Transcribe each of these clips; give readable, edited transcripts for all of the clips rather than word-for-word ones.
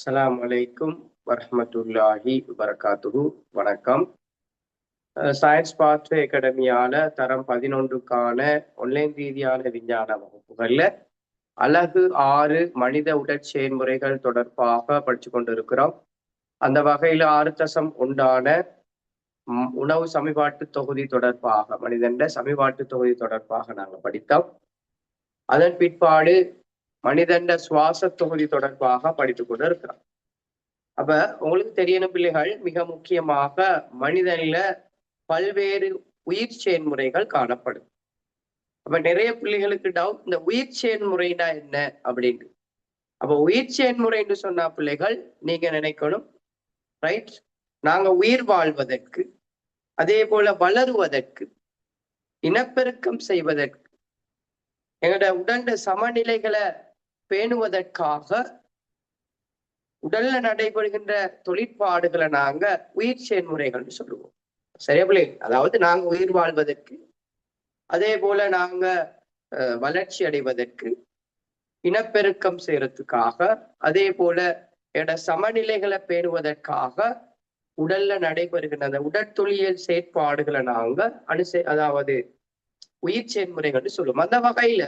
அஸ்ஸலாமு அலைக்கும் வரஹ்மத்துல்லாஹி வபரகாத்துஹு. வணக்கம். சயின்ஸ் பாத்வே அகாடமியால தரம் 11க்கான ஆன்லைன் ரீதியான விஞ்ஞான வகுப்புகள்ல அலகு 6 மனித உடற்செயல்முறைகள் தொடர்பாக படிச்சு கொண்டிருக்கிறோம். அந்த வகையில 6.1 உணவு சமிபாட்டு தொகுதி தொடர்பாக மனிதன் சமிபாட்டு தொகுதி தொடர்பாக நாங்க படித்தோம். அதன் பிற்பாடு மனிதன் சுவாச தொகுதி தொடர்பாக படித்துக் கொண்டு இருக்கிறோம். அப்ப உங்களுக்கு தெரியணும் பிள்ளைகள், மிக முக்கியமாக மனிதன்ல பல்வேறு உயிர் செயல்முறைகள் காணப்படும். அப்ப நிறைய பிள்ளைகளுக்கு டவுட், இந்த உயிர் செயல்முறைனா என்ன அப்படின்னு. அப்ப உயிர் செயல்முறைன்னு சொன்னா பிள்ளைகள் நீங்க நினைக்கணும், ரைட், நாங்க உயிர் வாழ்வதற்கு, அதே போல வளருவதற்கு, இனப்பெருக்கம் செய்வதற்கு, எங்களோட உடல் சமநிலைகளை பேணுவதற்காக உடல்ல நடைபெறுகின்ற தொழிற்பாடுகளை நாங்க உயிர் செயல்முறைகள்னு சொல்லுவோம். சரியா பிள்ளை? அதாவது நாங்க உயிர் வாழ்வதற்கு, அதே போல நாங்க வளர்ச்சி அடைவதற்கு, இனப்பெருக்கம் செய்யறதுக்காக, அதே போல என்னோட சமநிலைகளை பேணுவதற்காக உடல்ல நடைபெறுகின்ற அந்த உடற்தொழியல் செயற்பாடுகளை நாங்க அதாவது உயிர் செயல்முறைகள்னு சொல்லுவோம். அந்த வகையில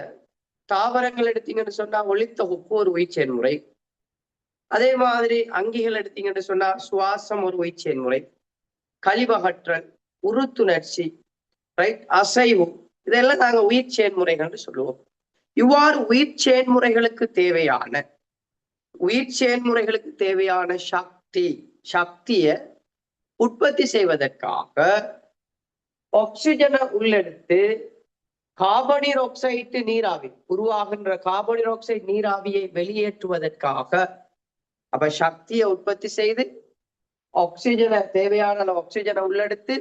தாவரங்கள் எடுத்தீங்கன்னு சொன்னா ஒளித்தொகுப்பு ஒரு உயிர் செயல்முறை. அதே மாதிரி அங்கிகள் எடுத்தீங்கன்னு சொன்னா சுவாசம் ஒரு உயிர் செயல்முறை, கழிவகற்றல், உறுத்துணர்ச்சி, ரைட், அசைவு, இதெல்லாம் நாங்க உயிர் செயல்முறைகள்னு சொல்லுவோம். இவ்வாறு உயிர் செயல்முறைகளுக்கு தேவையான சக்தியை உற்பத்தி செய்வதற்காக ஆக்சிஜனை உள்ளெடுத்து கார்பனீர் ஆக்சைடு நீராவி உருவாகின்ற கார்பனீர் ஆக்சைடு நீராவியை வெளியேற்றுவதற்காக, அப்ப சக்தியை உற்பத்தி செய்து ஆக்சிஜனை தேவையான ஆக்சிஜனை உள்ளெடுத்து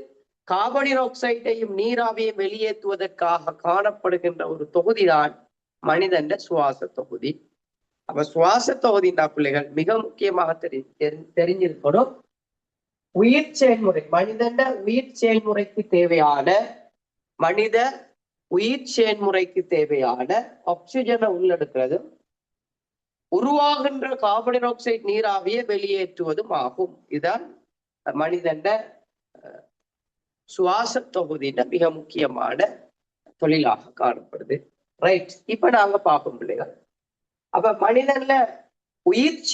கார்பனீர் ஆக்சைடையும் நீராவியையும் வெளியேற்றுவதற்காக காணப்படுகின்ற ஒரு தொகுதிதான் மனிதன் சுவாச தொகுதி. அப்ப சுவாச தொகுதினா பிள்ளைகள் மிக முக்கியமாக தெரிஞ்சிருக்கணும். உயிர் செயல்முறை, மனிதன் உயிர் செயல்முறைக்கு தேவையான ஆக்சிஜனை உள்ளெடுக்கிறதும் உருவாகின்ற கார்பன் ஆக்சைடு நீராவியை வெளியேற்றுவதும் ஆகும். இதுதான் மனிதன் சுவாச தொகுதியில மிக முக்கியமான தொழிலாக காணப்படுது. ரைட், இப்ப நாங்க பார்ப்போம் பிள்ளைகள். அப்ப மனிதன்ல உயிர்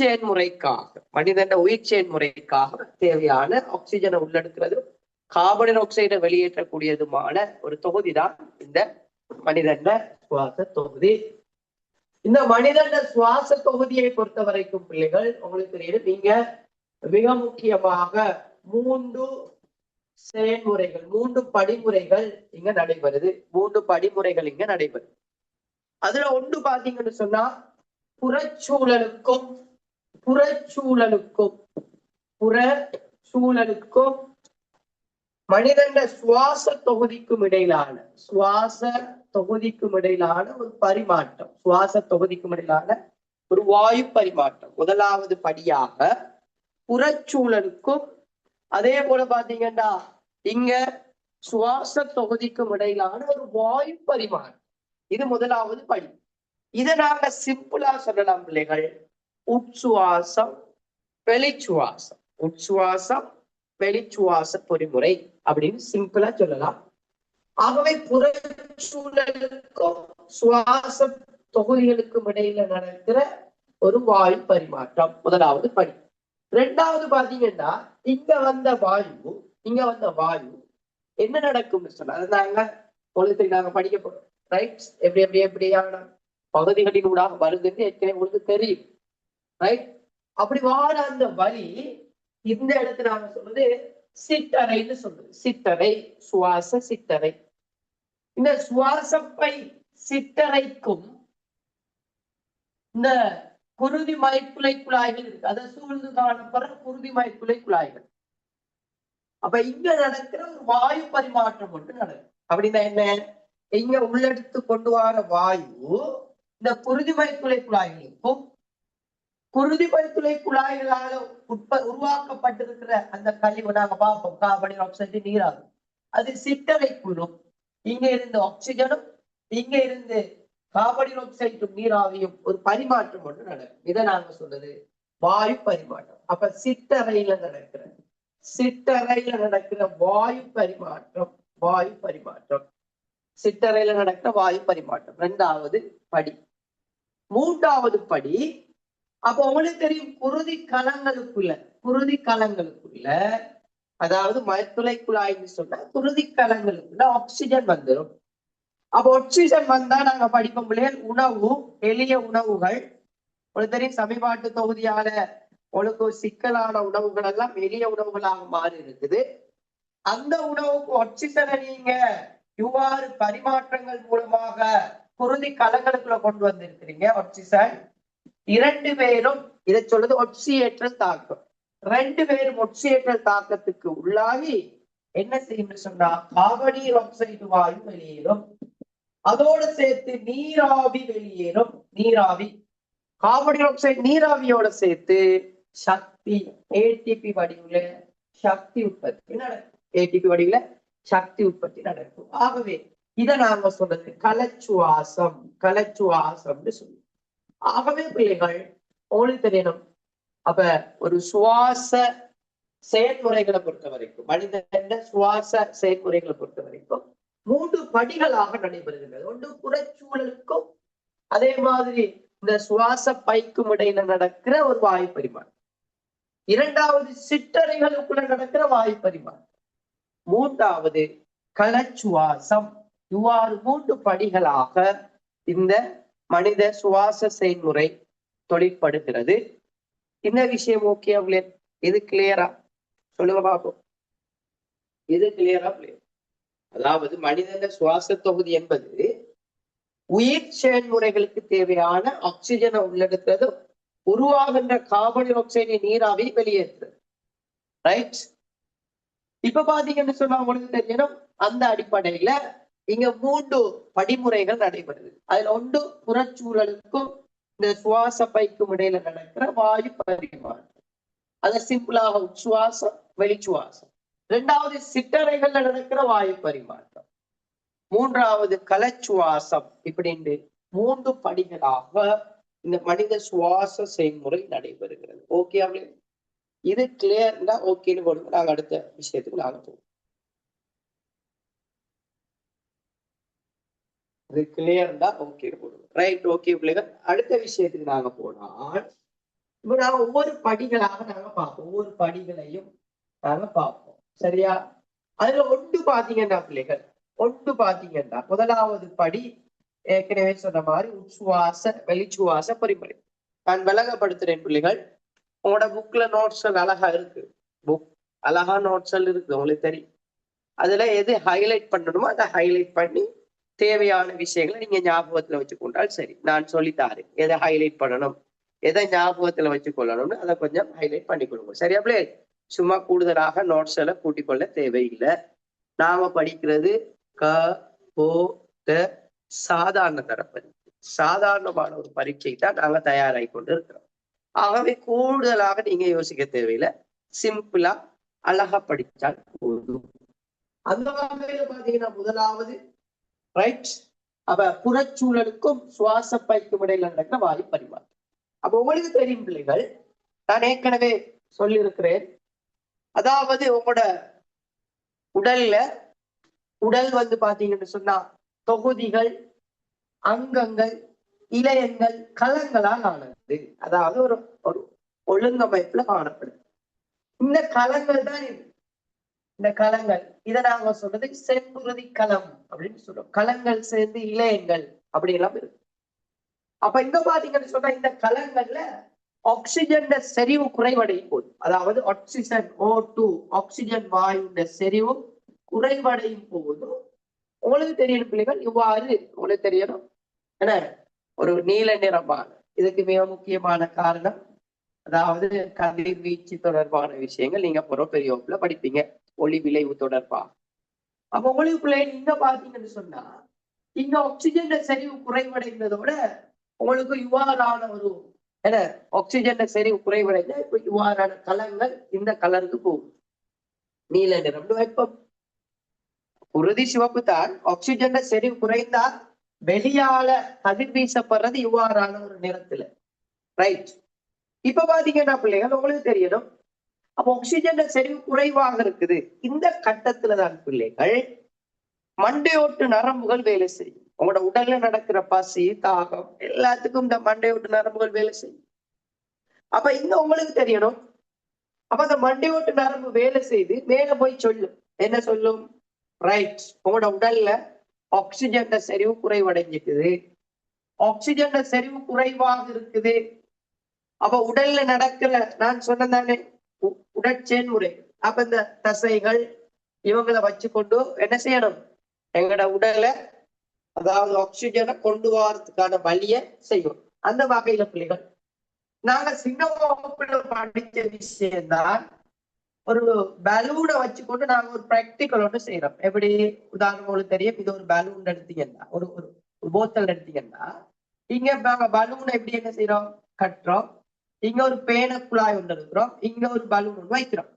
செயல்முறைக்காக தேவையான ஆக்சிஜனை உள்ளெடுக்கிறதும் கார்பன் ஆக்சைடை வெளியேற்றக்கூடியதுமான ஒரு தொகுதி தான் இந்த மனிதன் சுவாச தொகுதி. இந்த மனிதன் சுவாச தொகுதியை பொறுத்த வரைக்கும் பிள்ளைகள் உங்களுக்கு தெரியும், நீங்க மிக முக்கியமாக 3 செயல்முறைகள், 3 படிமுறைகள் இங்க நடைபெறுது. அதுல ஒன்று பாத்தீங்கன்னு சொன்னா புறச்சூழலுக்கும் மனிதன் சுவாச தொகுதிக்கும் இடையிலான ஒரு பரிமாற்றம், ஒரு வாயு பரிமாற்றம். முதலாவது படியாக புறச்சூழலுக்கும் அதே போல பாத்தீங்கன்னா இங்க சுவாச தொகுதிக்கும் இடையிலான ஒரு வாயு பரிமாற்றம், இது முதலாவது படி. இதை நாங்க சிம்பிளா சொல்லலாம் பிள்ளைகள், உட்சுவாசம் வெளிச்சுவாச பொறிமுறை அப்படின்னு சிம்பிளா சொல்லலாம். ஆகவே புறச்சூழலுக்கும் சுவாச தொகுதிகளுக்கும் இடையில நடக்கிற ஒரு வாயு பரிமாற்றம் முதலாவது படி. 2வது பாத்தீங்கன்னா இங்க வந்த வாயு என்ன நடக்கும்னு சொன்னா நாங்க படிக்க போறோம். ரைட், எப்படியான பகுதிகளின் ஊடாக வருதுன்னு ஏற்கனவே உங்களுக்கு தெரியும். ரைட், அப்படி வார அந்த வழி இந்த இடத்துல நாங்க சொல்றது சிற்றறைன்னு சொல்றது. சுவாச சிற்றறை. இந்த சுவாசப்பை சிற்றறைக்கும் இந்த குருதி மழைக்குலை குழாய்கள் இருக்கு, அதை சூழ்ந்து காணப்படுற குருதி மழைக்குலை குழாய்கள். அப்ப இங்க நடக்கிற ஒரு வாயு பரிமாற்றம் ஒன்று நடக்கும். அப்படின்னா என்ன, இங்க உள்ளெடுத்து கொண்டு வர வாயு இந்த குருதி மழைக்குலை குழாய்களுக்கும் குருதி மழைக்குலை குழாய்களால உருவாக்கப்பட்டிருக்கிற அந்த கழிவு நாங்க பார்ப்போம், கார்பன் ஆக்சைடு நீராகும், அது சிற்றறைக்குள்ளும் இங்க இருந்து ஆக்சிஜனும் இங்க இருந்து கார்பன் ஆக்சைடும் நீராவியும் ஒரு பரிமாற்றம் ஒன்று நடக்கும். இதை நாங்க சொல்றது வாயு பரிமாற்றம். அப்ப சிற்றறையில நடக்கிற வாயு பரிமாற்றம். சிற்றறையில நடக்கிற வாயு பரிமாற்றம் 2வது படி. 3வது படி, அப்ப உங்களுக்கு தெரியும் குருதி கலங்களுக்குள்ள அதாவது மயத்துளை குழாய்ன்னு சொன்னா குருதி கலங்களுக்குள்ள ஆக்சிஜன் வந்துடும். அப்ப ஆக்சிஜன் வந்தா நாங்க படிப்போம் உணவு, எளிய உணவுகள். உங்களுக்கு தெரியும் சமீபாட்டு தொகுதியால உங்களுக்கு சிக்கலான உணவுகள் எல்லாம் எளிய உணவுகளாக மாறி இருக்குது. அந்த உணவுக்கு ஆக்சிஜனை நீங்க இவ்வாறு பரிமாற்றங்கள் மூலமாக குருதி கலங்களுக்குள்ள கொண்டு வந்திருக்கிறீங்க. ஆக்சிஜன் 2 பேரும் இதை சொல்றது ஒட்சியேற்றல் தாக்கம். 2 பேரும் ஒட்சியேற்றல் தாக்கத்துக்கு உள்ளாகி என்ன செய்யும் சொன்னா கார்பனீர் ஆக்சைடு வாயு வெளியேறும். அதோடு சேர்த்து நீராவி வெளியேறும். கார்பனீர் ஆக்சைடு நீராவியோட சேர்த்து சக்தி ஏடிபி வடிவுல சக்தி உற்பத்தி நடக்கும். ஏடிபி வடிவுல சக்தி உற்பத்தி நடக்கும். ஆகவே இதை நாங்க சொல்றது கலச்சுவாசம்னு சொல்லி. ஆகவே பிள்ளைகள் உங்களுக்கு தெரியணும். அப்ப ஒரு சுவாச செயல்முறைகளை பொறுத்த வரைக்கும், மனிதன் சுவாச செயல்முறைகளை பொறுத்த வரைக்கும் 3 படிகளாக நடைபெறுகிறது. ஒன்று புறச்சூழலுக்கும் அதே மாதிரி இந்த சுவாச பைக்கும் இடையில நடக்கிற ஒரு வாயு பரிமாற்றம். 2வது சிற்றறைகளுக்குள்ள நடக்கிற வாயு பரிமாற்றம். 3வது கலச்சுவாசம். இவ்வாறு 3 படிகளாக இந்த மனித சுவாச செயல்முறை தொழிற்படுகிறது. இந்த விஷயம் ஓகே அவளே? இது கிளியரா சொல்லுங்க பாப்போம். இது கிளியரா? அதாவது மனிதன சுவாச தொகுதி என்பது உயிர் செயல்முறைகளுக்கு தேவையான ஆக்சிஜனை உள்ளெடுக்கிறது, உருவாகின்ற கார்பன் ஆக்சைடு நீராவி வெளியேற்றுறது. ரைட்? இப்ப பாத்தீங்கன்னு சொன்னா உங்களுக்கு தெரியணும், அந்த அடிப்படையில இங்க 3 படிமுறைகள் நடைபெறுது. அதுல ஒன்று புறச்சூழலுக்கும் இந்த சுவாச பைக்கும் இடையில நடக்கிற வாயு பரிமாற்றம். அதை சிம்பிளாக உச்சுவாசம், வெளிச்சுவாசம். 2வது சிற்றறைகள்ல நடக்கிற வாயு பரிமாற்றம். 3வது கலச்சுவாசம். இப்படின்னு 3 படிகளாக இந்த மனித சுவாச செயல்முறை நடைபெறுகிறது. ஓகே அப்படி? இது கிளியர்னா ஓகேன்னு போடுங்க. நாங்க அடுத்த விஷயத்துக்கு நாங்க போவோம். இது கிளியர்னா ஓகேன்னு போடுவோம். ரைட், ஓகே பிள்ளைகள். அடுத்த விஷயத்துக்கு நாங்க போனால் இப்ப நாங்க ஒவ்வொரு படிகளாக நாங்க பார்ப்போம். ஒவ்வொரு படிகளையும் நாங்க பார்ப்போம். சரியா? அதுல ஒன்று பாத்தீங்கன்னா பிள்ளைகள், முதலாவது படி ஏற்கனவே சொன்ன மாதிரி உச்சுவாச வெளிச்சுவாச பரிமுறை. நான் விளங்கப்படுத்துறேன் பிள்ளைகள். உங்களோட புக்ல நோட்ஸ்கள் அழகா இருக்கு. அழகா நோட்ஸ்கள் இருக்கு, உங்களுக்கு தெரியும். அதுல எது ஹைலைட் பண்ணணுமோ அதை ஹைலைட் பண்ணி தேவையான விஷயங்களை நீங்க ஞாபகத்துல வச்சுக்கொண்டால் சரி. நான் சொல்லித்தாரு எதை ஹைலைட் பண்ணணும், எதை ஞாபகத்துல வச்சு கொள்ளணும்னு அதை கொஞ்சம் ஹைலைட் பண்ணி கொடுங்க. சரியா பிள்ளை? சும்மா கூடுதலாக நோட்ஸ் எல்லாம் கூட்டிக் கொள்ள தேவையில்லை. நாம படிக்கிறது சாதாரண சாதாரணமான ஒரு பரீட்சை தான் நாங்க தயாராகி கொண்டு இருக்கிறோம். ஆகவே கூடுதலாக நீங்க யோசிக்க தேவையில்லை. சிம்பிளா அழகா படிச்சால் போதும். அந்த வகையில பாத்தீங்கன்னா முதலாவது ரைட். அப்ப புறச்சூழலுக்கும் சுவாச பைக்கும் இடையில நடக்கிற வாயு பரிமாற்றம். அப்ப உங்களுக்கு தெரியும் பிள்ளைகள், நான் ஏற்கனவே சொல்லியிருக்கிறேன். அதாவது உங்களோட உடல் வந்து பாத்தீங்கன்னு சொன்னா தொகுதிகள், அங்கங்கள், இலையங்கள், கலங்களால் ஆனது. அதாவது ஒரு ஒழுங்கமைப்புல காணப்படுது. இந்த கலங்கள் தான் இந்த கலங்கள். இதை நாங்க சொல்றது செங்குருதி களம் அப்படின்னு சொல்றோம். கலங்கள் சேர்ந்து இலையங்கள் அப்படி எல்லாம் இருக்கு. அப்ப இங்க பாத்தீங்கன்னு சொன்னா இந்த கலங்கள்ல ஆக்சிஜன் செறிவு குறைவடையும் போது, அதாவது ஆக்சிஜன் O2 ஆக்சிஜன் வாயுடைய செறிவு குறைவடையும் போது உங்களுக்கு தெரியணும் பிள்ளைகள், இவ்வாறு உங்களுக்கு தெரியணும் என்ன ஒரு நீல நிறமான. இதுக்கு மிக முக்கியமான காரணம், அதாவது கதிர்வீச்சு தொடர்பான விஷயங்கள் நீங்க பெரிய வகுப்புல படிப்பீங்க, ஒளி விளைவு தொடர்பா. அப்ப உங்களுக்குள்ள இங்க பாத்தீங்கன்னு சொன்னா இங்க ஆக்சிஜன் செறிவு குறைவடைந்ததோட உங்களுக்கு இவ்வாறான ஒரு என்ன ஆக்சிஜன் செறிவு குறைவடைந்த இப்ப இவ்வாறான கலங்கள் இந்த கலருக்கு போகும். நீல நிறம் வெப்பம். உறுதி சிவப்பு தான். ஆக்சிஜன் செறிவு குறைந்தா வெளியால கதிர் வீசப்படுறது இவ்வாறான ஒரு நிறத்துல. ரைட். இப்ப பாத்தீங்கன்னா பிள்ளைகள் உங்களுக்கு தெரியணும். அப்ப ஆக்சிஜன் செறிவு குறைவாக இருக்குது. இந்த கட்டத்துலதான் பிள்ளைகள் மண்டையோட்டு நரம்புகள் வேலை செய்யும். உங்களோட உடல்ல நடக்கிற பசி, தாகம் எல்லாத்துக்கும் இந்த மண்டையோட்டு நரம்புகள் வேலை செய்யும். அப்ப இங்க உங்களுக்கு தெரியணும். அப்ப அந்த மண்டையோட்டு நரம்பு வேலை செய்து மேல போய் சொல்லும். என்ன சொல்லும்? ரைட், உங்களோட உடல்ல ஆக்சிஜன் செறிவு குறைவடைஞ்சிருக்குது, ஆக்சிஜன் செறிவு குறைவாக இருக்குது. அப்ப உடல்ல நடக்கிற நான் சொன்னதானே உடற்செயல்முறை. அப்ப இந்த தசைகள் இவங்களை வச்சுக்கொண்டு என்ன செய்யணும்? எங்களோட உடல்ல அதாவது ஆக்சிஜனை கொண்டு வரதுக்கான வழிய செய்யும். அந்த வகையில பிள்ளைகள் நாங்க சின்ன வகுப்புல படிச்ச விஷயம்தான் ஒரு பலூனை வச்சுக்கொண்டு நாங்க ஒரு பிராக்டிக்கல் ஒன்று செய்யறோம். எப்படி உதாரணம் உங்களுக்கு தெரியும், இது ஒரு பலூன் எடுத்தீங்கன்னா, ஒரு ஒரு போத்தல் எடுத்தீங்கன்னா, இங்க நாங்க பலூனை எப்படி என்ன செய்யறோம்? கட்டுறோம். இங்க ஒரு பேன குழாய் ஒன்று இருக்கிறோம், இங்க ஒரு பலூன் ஒன்று வைக்கிறோம்.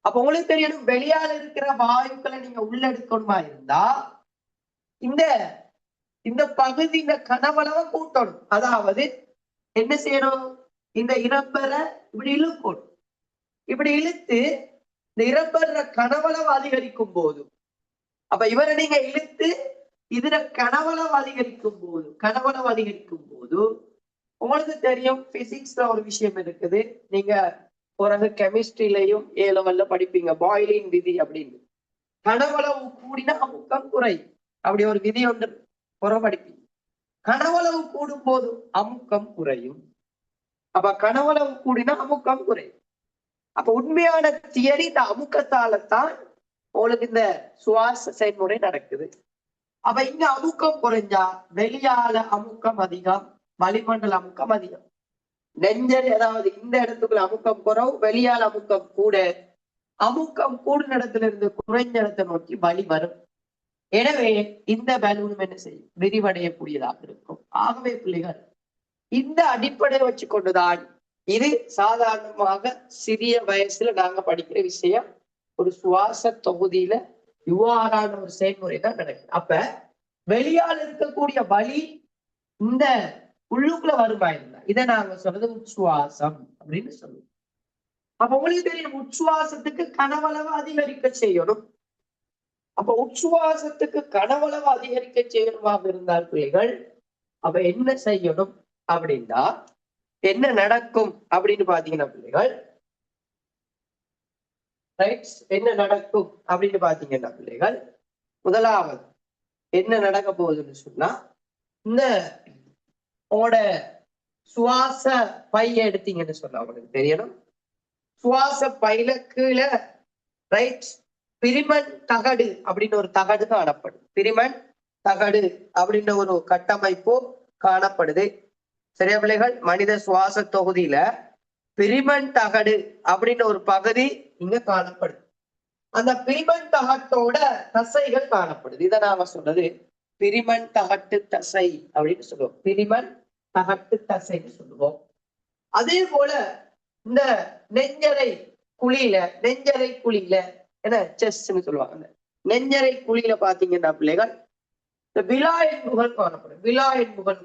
அப்ப உங்களுக்கு தெரியணும், வெளியால இருக்கிற வாயுக்களை நீங்க உள்ள எடுக்கணுமா இருந்தா இந்த இந்த பகுதி இந்த கனவளவை கூட்டணும். அதாவது என்ன செய்யணும்? இந்த இரப்பரை இப்படி இழுக்கணும். இப்படி இழுத்து இந்த இரப்பர கனவளவு அதிகரிக்கும் போது, அப்ப இவரை நீங்க இழுத்து இதுல கனவளவு அதிகரிக்கும் போது உங்களுக்கு தெரியும், பிசிக்ஸ்ல ஒரு விஷயம் இருக்குது. நீங்க பிறகு கெமிஸ்ட்ரியிலையும் ஏ லெவல்ல படிப்பீங்க, பாய்லின் விதி அப்படின்னு. கனவளவு கூடினா அமுக்கம் குறையும், அப்படி ஒரு விதி ஒன்று புறப்படிப்பீங்க. கனவளவு கூடும் போது அமுக்கம் குறையும். அப்ப கனவளவு கூடினா அமுக்கம் குறையும். அப்ப உண்மையான தியரி இந்த அமுக்கத்தாலத்தான் உங்களுக்கு இந்த சுவாச செயல்முறை நடக்குது. அப்ப இங்க அமுக்கம் குறைஞ்சா வெளியால அமுக்கம் அதிகம், வளிமண்டல அமுக்கம் அதிகம். நெஞ்சரி அதாவது இந்த இடத்துக்குள்ள அமுக்கம் குறவு, வெளியால அமுக்கம் கூட. அமுக்கம் கூடின இடத்துல இருந்து குறைஞ்ச இடத்தை நோக்கி வலி வரும். எனவே இந்த பலூனும் என்ன செய்யும்? விரிவடையக்கூடியதாக இருக்கும். ஆகவே பிள்ளைகள் இந்த அடிப்படையை வச்சு கொண்டுதான் இது சாதாரணமாக சிறிய வயசுல நாங்க படிக்கிற விஷயம். ஒரு சுவாச தொகுதியில இவ்வாறான ஒரு செயல்முறை தான் நடக்குது. அப்ப வெளியால் இருக்கக்கூடிய வலி இந்த உள்ளுக்குள்ள வருமா இருந்தா இதை நாங்க சொல்றது உச்சுவாசம் அப்படின்னு சொல்லுவோம். அப்ப உங்களுக்கு தெரியும், உச்சுவாசத்துக்கு கனவளவு அதிகரிக்க செய்யணும். அப்ப உச்சுவாசத்துக்கு கனவளவு அதிகரிக்க செய்யணுமாக இருந்தால் பிள்ளைகள் அப்ப என்ன செய்யணும் அப்படின்னா என்ன நடக்கும் அப்படின்னு பாத்தீங்கன்னா பிள்ளைகள், என்ன நடக்கும் அப்படின்னு பாத்தீங்கன்னா பிள்ளைகள், முதலாவது என்ன நடக்க போகுதுன்னு சொன்னா, இந்த உங்களோட சுவாச பைய எடுத்தீங்கன்னு சொன்னா உங்களுக்கு தெரியணும், சுவாச பையில கீழே ரைட் பிரிமன் தகடு அப்படின்னு ஒரு தகடு காணப்படும். பிரிமன் தகடு அப்படின்ற ஒரு கட்டமைப்பு காணப்படுது. சரியா பிள்ளைகள்? மனித சுவாச தொகுதியில பிரிமன் தகடு அப்படின்ற ஒரு பகுதி இங்க காணப்படுது. அந்த பிரிமன் தகட்டோட தசைகள் காணப்படுது. இதை நாம சொல்றது பிரிமன் தகட்டு தசை அப்படின்னு சொல்லுவோம். பிரிமன் தகட்டு தசைன்னு சொல்லுவோம். அதே போல இந்த நெஞ்சரை குழியில என்ன செஸ்ட்னு சொல்லுவாங்க, நெஞ்சரை குழியில பாத்தீங்கன்னா பிள்ளைகள் இந்த விலா எண்புகள்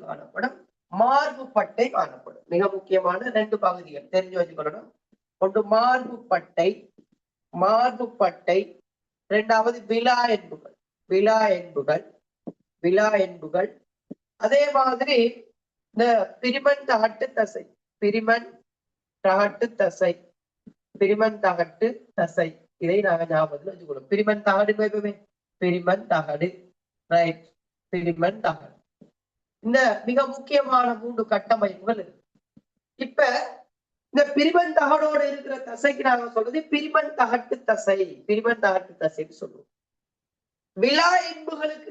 காணப்படும். மார்பு பட்டை காணப்படும். மிக முக்கியமான 2 பகுதிகள் தெரிஞ்சு வச்சுக்கணும். ஒன்று மார்பு பட்டை, இரண்டாவது விலா எண்புகள். அதே மாதிரி இந்த பிரிமன் தகட்டு தசை இதை நாங்க ஞாபகத்துல வச்சுக்கணும். பிரிமன் தகடு, பிரிமன் தகடு, ரைட், பிரிமன் தகடு. இந்த மிக முக்கியமான 3 கட்டமைப்புகள் இருக்கு. இப்ப இந்த பிரிமன் தகடோட இருக்கிற தசைக்கு நாங்க சொல்றது பிரிமன் தகட்டு தசைன்னு சொல்லுவோம். விலா எண்புகளுக்கு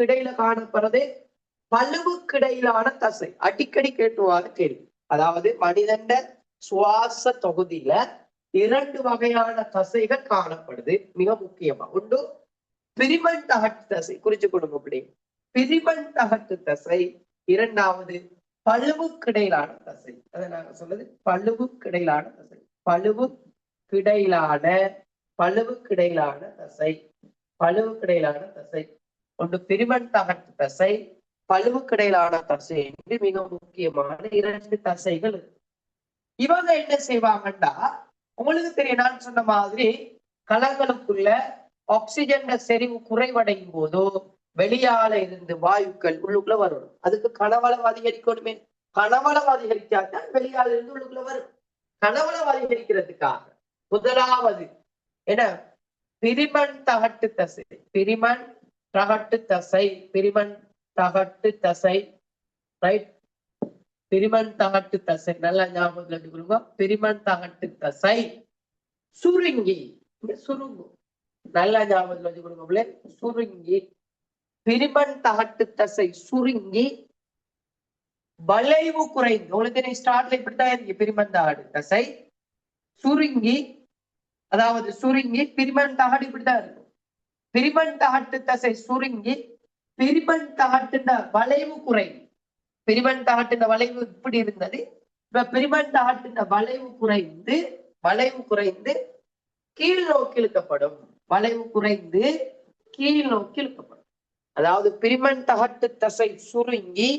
இடையில காணப்படுறது பழுவுக்கு இடையிலான தசை. அடிக்கடி கேட்டுவார கேள்வி. அதாவது மனிதன் சுவாச தொகுதியில 2 வகையான தசைகள் காணப்படுது. மிக முக்கியமா ஒன்று பிரிமன் தகட்டு தசை, குறிச்சு கொடுங்க அப்படி, பிரிமன் தகட்டு தசை. இரண்டாவது பழுவுக்கிடையிலான தசை. அதை நாங்க சொல்றது பழுவுக்கிடையிலான தசை. ஒன்று பிரிமன் தகட்டு தசை, பழுவுக்கிடையிலான தசை என்று மிக முக்கியமான 2 தசைகள். இவங்க என்ன செய்வாங்கன்னா, உங்களுக்கு தெரியும், நான் சொன்ன மாதிரி கலங்களுக்குள்ள ஆக்சிஜன் செறிவு குறைவடையும் போதோ வெளியால இருந்து வாயுக்கள் உள்ளுக்குள்ள வரும். அதுக்கு கனவளவு அதிகரிக்கணுமே. கனவளவு அதிகரிச்சாதான் வெளியால இருந்து உள்ளுக்குள்ள வரும். கனவளவு அதிகரிக்கிறதுக்காக முதலாவது என்ன, பிரிமன் தகட்டு தசை. பிரிமன் தகட்டு தசை, பிரிமன் தகட்டு தசை, ரைட். பிரிமன் தகட்டு தசை நல்லா ஞாபகம் வச்சுக்கொள்ளுங்க. பிரிமன் தகட்டு தசை சுருங்கி, சுருங்கும். நல்லா ஞாபகம் வச்சுக்கொள்ளுங்க. சுருங்கி, பிரிமன் தகட்டு தசை சுருங்கி வளைவு குறைந்து, உங்களுக்கு ஸ்டார்ட்ல இப்படித்தான் இருக்கு. பிரிமன் தகட்டு தசை சுருங்கி, அதாவது சுருங்கி பிரிமன் தகடு இப்படித்தான் இருக்கும். பிரிமன் தகட்டு தசை சுருங்கி பிரிமன் தகட்டுன வளைவு குறைந்து, பிரிமன் தகட்டுன வளைவு இப்படி இருந்தது. இப்ப பிரிமன் தகட்டுன வளைவு குறைந்து கீழ் நோக்கி இழுக்கப்படும். வளைவு குறைந்து கீழ் நோக்கி இழுக்கப்படும். அதாவது பிரிமன் தகட்டு தசை சுருங்கி,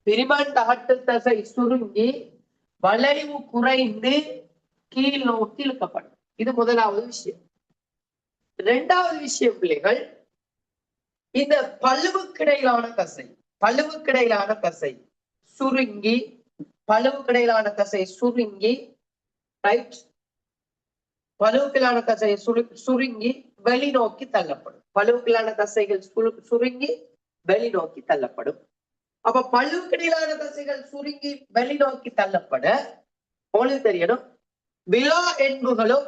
பிரிமன் தகட்டு தசை சுருங்கி வளைவு குறைந்து கீழ் நோக்கி இழுக்கப்படும். இது முதலாவது விஷயம். 2வது விஷயம் பிள்ளைகள், இந்த பழுவுக்கிடையிலான தசை, பழுவுக்கிடையிலான தசை சுருங்கி, பழுவுக்கிடையிலான தசை சுருங்கி, ரைட், பழுவுக்கிடையிலான தசை சுருங்கி வெளிநோக்கி தள்ளப்படும். பழுவுக்கிடையிலான தசைகள் சுருங்கி வெளிநோக்கி தள்ளப்படும். அப்ப பழுவுக்கிடையிலான தசைகள் சுருங்கி வெளிநோக்கி தள்ளப்பட உங்களுக்கு தெரியணும், விலா என்புகளும்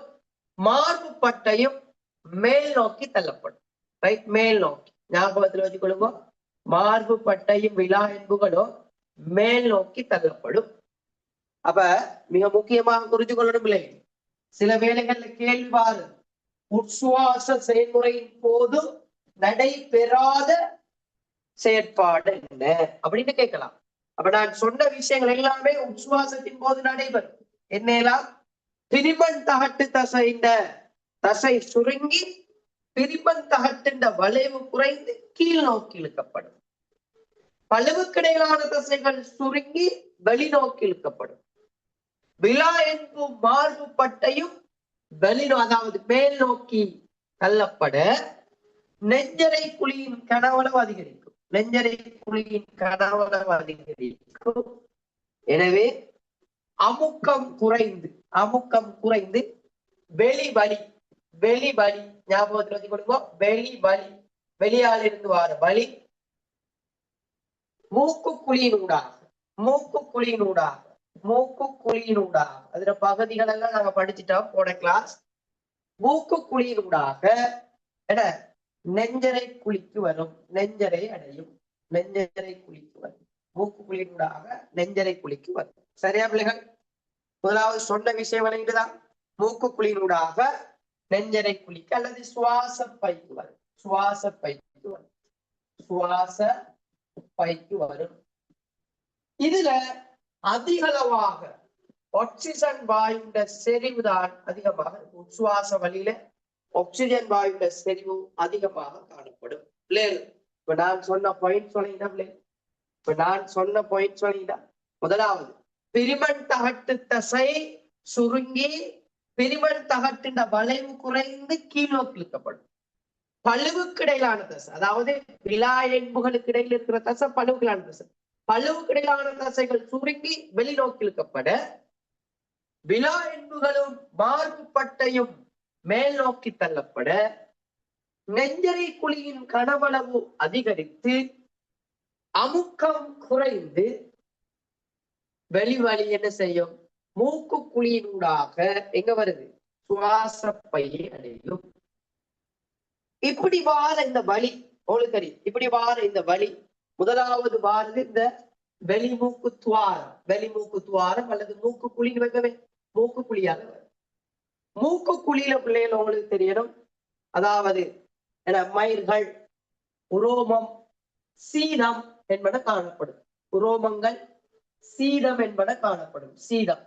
மார்பு பட்டையும் மேல் நோக்கி தள்ளப்படும். ரைட், மேல் நோக்கி ஞாபகத்தில் வச்சுக்கொள்ளுங்க. மார்பு பட்டையும் விலா என்புகளும் மேல் நோக்கி தள்ளப்படும். அப்ப மிக முக்கியமாக புரிஞ்சு கொள்ளணும் இல்லை, சில வேளைகள்ல கேள்வாறு உட்சுவாச செயல்முறையின் போது நடைபெறாத செயற்பாடு என்ன அப்படின்னு கேட்கலாம். அப்ப நான் சொன்ன விஷயங்கள் எல்லாமே உட்சுவாசத்தின் போது நடைபெறும். என்னெல்லாம், பிரிமன் தகட்டு தசை சுருங்கி பிரிமன் தகட்டின் வளைவு குறைந்து கீழ் நோக்கி இழுக்கப்படும். பழுவுக்கிடையிலான தசைகள் சுருங்கி வெளிநோக்கி இழுக்கப்படும். விலா என்பும் மார்பு பட்டையும் அதாவது மேல் நோக்கி தள்ளப்பட நெஞ்சரை குழியின் கனவளவு அதிகரிக்கும். நெஞ்சரை குழியின் கனவளவு அதிகரிக்கும். எனவே அமுக்கம் குறைந்து வெளி வலி ஞாபகத்தில் வச்சு கொடுப்போம். வெளியால் இருந்து வார வலி மூக்கு குழியினூடாக அதுல பகுதிகள் எல்லாம் நாங்க படிச்சுட்டோம் போன கிளாஸ். மூக்கு குழியினூடாக என்ன, நெஞ்சரை குழிக்கு வரும், நெஞ்சரை அடையும். நெஞ்சரை குழிக்கு வரும், மூக்கு குழியினூடாக நெஞ்சரை குழிக்கு வரும். சரியா பிள்ளைகள்? முதலாவது சொன்ன விஷயம் விளங்கிட்டுதான். மூக்கு குழியினூடாக நெஞ்சரை குழிக்கு அல்லது சுவாச பைக்கு வரும். சுவாச பைக்கு வரும். இதுல அதிகளவாக ஆக்சிஜன் வாயுண்ட செறிவுதான் அதிகமாக இருக்கும். சுவாச வழியில ஆக்சிஜன் வாயுண்ட செறிவு அதிகமாக காணப்படும். இப்ப நான் சொன்ன பாயிண்ட் சொன்னீங்கன்னா, முதலாவது பிரிமன் தகட்டு தசை சுருங்கி பிரிமன் தகட்டின் வளைவு குறைந்து கீழ் நோக்கி இழுக்கப்படும். பழுவுக்கிடையிலான தசை, அதாவது விலா என்புகளுக்கு இடையில் இருக்கிற தசை பழுவுக்கிடையிலான தசை. பழுவுக்கிடையிலான தசைகள் சுருங்கி வெளிநோக்கி இழுக்கப்பட விலா என்புகளும் மார்பு பட்டையும் மேல் நோக்கி தள்ளப்பட நெஞ்சரை குழியின் கனவளவு அதிகரித்து அமுக்கம் குறைந்து வெளிவழி என்ன செய்யும், மூக்கு குழியினூடாக எங்க வருது, சுவாச பையை அடையும். இப்படி வார இந்த வலி உங்களுக்கு தெரியும். இப்படி வார இந்த வலி முதலாவது வாரது இந்த வெளிமூக்கு துவாரம் அல்லது மூக்கு குழின்னு வைக்கவே மூக்கு குழியாக வரும். மூக்கு குழியில பிள்ளைகள் உங்களுக்கு தெரியணும், அதாவது மயிர்கள், உரோமம், சீதம் என்பன காணப்படும். உரோமங்கள், சீதம் என்பன காணப்படும். சீதம்,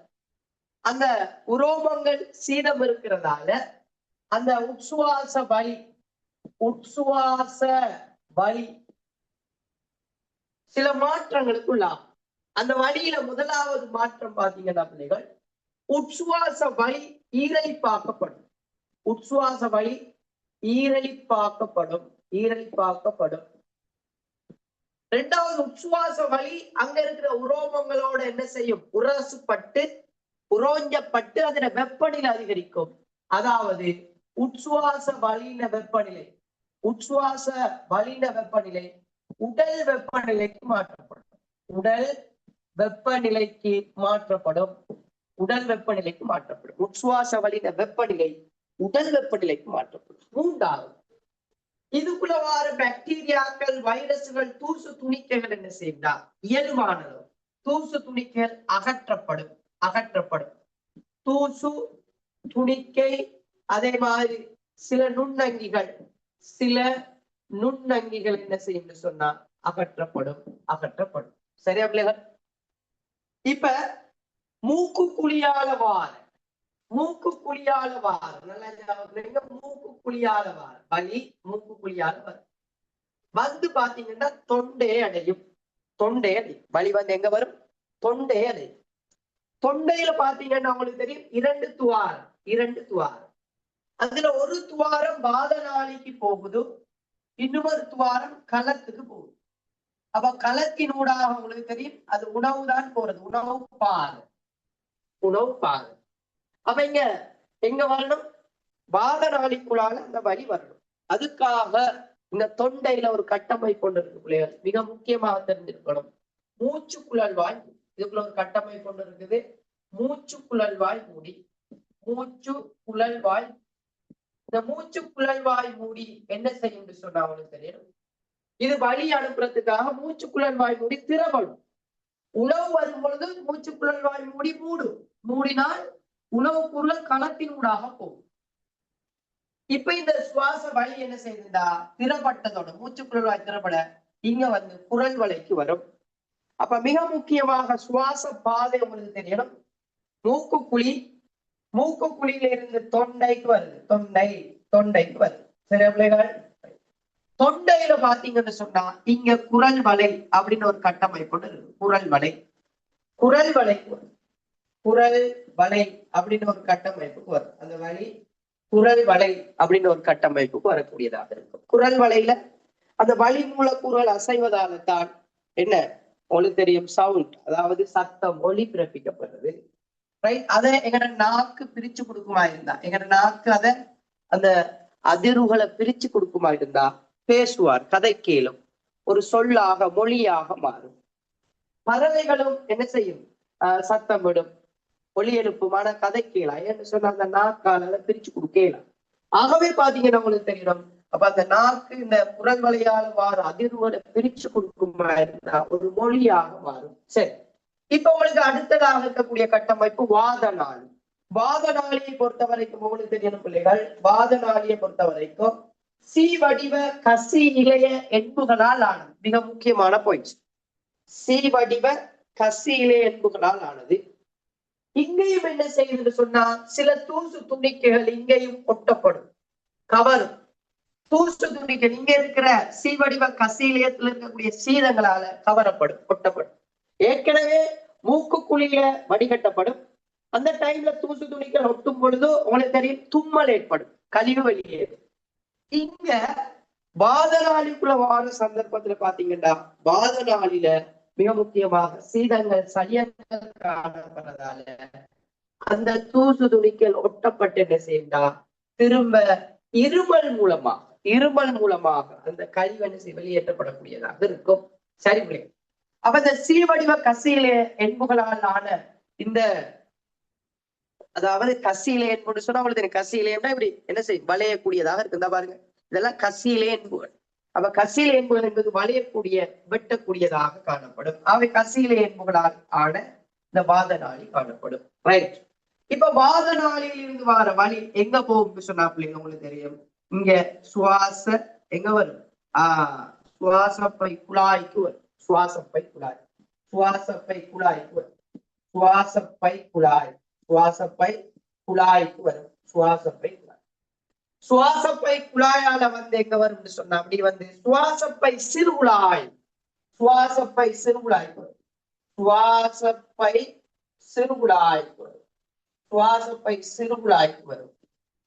அந்த உரோமங்கள் சீதம் இருக்கிறதால அந்த உட்சுவாச வலி சில மாற்றங்களுக்குள்ளாகும். அந்த வழியில முதலாவது மாற்றம் பாத்தீங்கன்னா பிள்ளைகள், உட்சுவாச வழி ஈரலிப்பாக்கப்படும். உட்சுவாச வழி ஈரலிப்பாக்கப்படும். இரண்டாவது, உட்சுவாச வழி அங்க இருக்கிற உரோமங்களோட என்ன செய்யும்? உரசுப்பட்டு உரோஞ்சப்பட்டு அதோட வெப்பநிலை அதிகரிக்கும். அதாவது உட்சுவாச வழியின வெப்பநிலை உடல் வெப்பநிலைக்கு மாற்றப்படும். உடல் வெப்பநிலைக்கு மாற்றப்படும். உட்சுவாச வழியின வெப்பநிலை உடல் வெப்பநிலைக்கு மாற்றப்படும். மூன்றாவது, இதுக்குள்ள வார பாக்டீரியாக்கள், வைரசுகள், தூசு துணிக்கைகள் என்ன செய்யா? இயல்பானது. தூசு துணிக்கைகள் அகற்றப்படும். தூசு துணிக்கை, அதே மாதிரி சில நுண்ணங்கிகள் என்ன செய்யும் சொன்னா அகற்றப்படும். சரியா பிள்ளைகள்? இப்ப மூக்கு குழியால வார வலி மூக்கு குழியால வந்து பாத்தீங்கன்னா தொண்டை அடையும். வலி வந்து எங்க வரும்? தொண்டை அடையும். தொண்டையில பாத்தீங்கன்னா உங்களுக்கு தெரியும் இரண்டு துவாரம். அதுல ஒரு துவாரம் வாத நாளிக்கு போகுது, இன்னொரு துவாரம் களத்துக்கு போகுது. அப்ப களத்தினூடாக உங்களுக்கு தெரியும் அது உணவு தான் போறது. உணவு பாதை. அப்ப இங்க எங்க வரணும்? வாத நாளிக்குள்ளால அந்த வலி வரணும். அதுக்காக இந்த தொண்டையில ஒரு கட்டமைப்பு கொண்டு இருக்கு பிள்ளைகள், மிக முக்கியமாக தெரிஞ்சிருக்கணும். மூச்சுக்குழல் வாய், இதுக்குள்ள ஒரு கட்டமைப்பு கொண்டு இருக்குது. மூச்சுக்குழல் வாய் மூடி. இந்த மூச்சுக்குழல் வாய் மூடி என்ன செய்யும் சொன்னா அவனுக்கு தெரியும். இது வலி அனுப்புறதுக்காக மூச்சுக்குழல் வாய் மூடி திறப்படும். உணவு வரும் பொழுது மூச்சுக்குழல் வாய் மூடி மூடினால் உணவு பொருள் களத்தினூடாக போகும். இப்ப இந்த சுவாச வலி என்ன செய்யுதுண்டா? திறப்பட்டதோட மூச்சுக்குழல் வாய் திறப்பட இங்க வந்து குரல் வலைக்கு வரும். அப்ப மிக முக்கியமாக சுவாச பாதை உங்களுக்கு தெரியணும். மூக்கு குழியில இருந்து தொண்டைக்கு வருது. சரியா பிள்ளைகள்? தொண்டையில பாத்தீங்கன்னு சொன்னா இங்க குரல் வலை அப்படின்னு ஒரு கட்டமைப்பு இருக்கு. குரல் வலை அப்படின்னு ஒரு கட்டமைப்புக்கு வரும். அந்த வழி குரல் வலை அப்படின்னு ஒரு கட்டமைப்புக்கு வரக்கூடியதாக இருக்கும். குரல் வலையில அந்த வழி மூலக்கூறுகள் அசைவதால தான் என்ன உங்களுக்கு தெரியும்? சவுண்ட், அதாவது சத்தம், ஒலி பிறப்பிக்கப்படுறது. ரைட்? அதை எங்கட நாக்கு பிரிச்சு கொடுக்குமா இருந்தா, எங்கட நாக்கு அதை அந்த அதிர்வுகளை பிரிச்சு கொடுக்குமா இருந்தா பேசுவார், கதை கேளும், ஒரு சொல்லாக மொழியாக மாறும். பறவைகளும் என்ன செய்யும்? சத்தம் விடும், ஒலி எழுப்புமான கதை கேளா என்று சொன்ன அந்த நாக்கால பிரிச்சு கொடுக்கலாம். ஆகவே பாத்தீங்கன்னா உங்களுக்கு தெரியணும். அப்ப அந்த நாக்கு இந்த குரல் வழியால் வார அதிர்வுகளை பிரிச்சு கொடுக்குமா இருந்தா ஒரு மொழியாக மாறும். சரி, இப்ப உங்களுக்கு அடுத்ததாக இருக்கக்கூடிய கட்டமைப்பு வாத நாளியை பொறுத்த வரைக்கும் உங்களுக்கு தெரியணும் பிள்ளைகள். வாத நாளியை பொறுத்த வரைக்கும் சி வடிவ கசி இலைய என்புகளால் ஆனது. மிக முக்கியமான பாயிண்ட். சி வடிவ கசி இலைய என்புகளால் ஆனது. இங்கேயும் என்ன செய்யுதுன்னு சொன்னா சில தூசு துணிக்கைகள் இங்கேயும் ஒட்டப்படும், கவரும். தூசு துணிக்கைகள் இங்க இருக்கிற சி வடிவ கசி இலையத்தில் இருக்கக்கூடிய சீதங்களால கவரப்படும், ஒட்டப்படும். ஏற்கனவே மூக்கு குழியில வடிகட்டப்படும். அந்த டைம்ல தூசு துணிகள் ஒட்டும் பொழுது உங்களுக்கு தெரியும் தும்மல் ஏற்படும், கழிவு வெளியேறும். இங்க வாத நாளிக்குள்ள வார சந்தர்ப்பத்துல பாத்தீங்கன்னா வாத நாளில மிக முக்கியமாக சீதங்கள் சளியங்கள் காணப்படுறதால அந்த தூசு துணிகள் ஒட்டப்பட்டு என்ன செய்யா திரும்ப இருமல் மூலமாக அந்த கழிவு என்ன வெளியேற்றப்படக்கூடியதாக இருக்கும். சரி பிள்ளைங்க, அப்ப இந்த சீவடிவ கசியில என்புகளால் ஆன இந்த, அதாவது கசியிலே என்பது சொன்னா உங்களுக்கு கசியிலேன்னா இப்படி என்ன செய்யும்? வளையக்கூடியதாக இருக்குதா பாருங்க. இதெல்லாம் கசியிலே என்புகள். அப்ப கசியில என்புகள் என்பது வளையக்கூடிய, வெட்டக்கூடியதாக காணப்படும். அவை கசியிலே என்புகளால் ஆன இந்த வாத நாளி காணப்படும். ரைட்? இப்ப வாத நாளில் இருந்து வர வழி எங்க போகும் சொன்னா பிள்ளைங்க உங்களுக்கு தெரியும். இங்க சுவாச எங்க வரும்? சுவாசப்பை குழாய்க்கு வரும். சுவாசப்பை குழாய்க்கு வரும். சுவாசப்பை குழாயால வந்து எங்க வரும் சொன்னா அப்படி வந்து சுவாசப்பை சுவாசப்பை சிறுகுழாய் வரும். சுவாசப்பை சிறுகுழாய்க்கு வரும். சுவாசப்பை சிறுகுழாய்க்கு வரும்.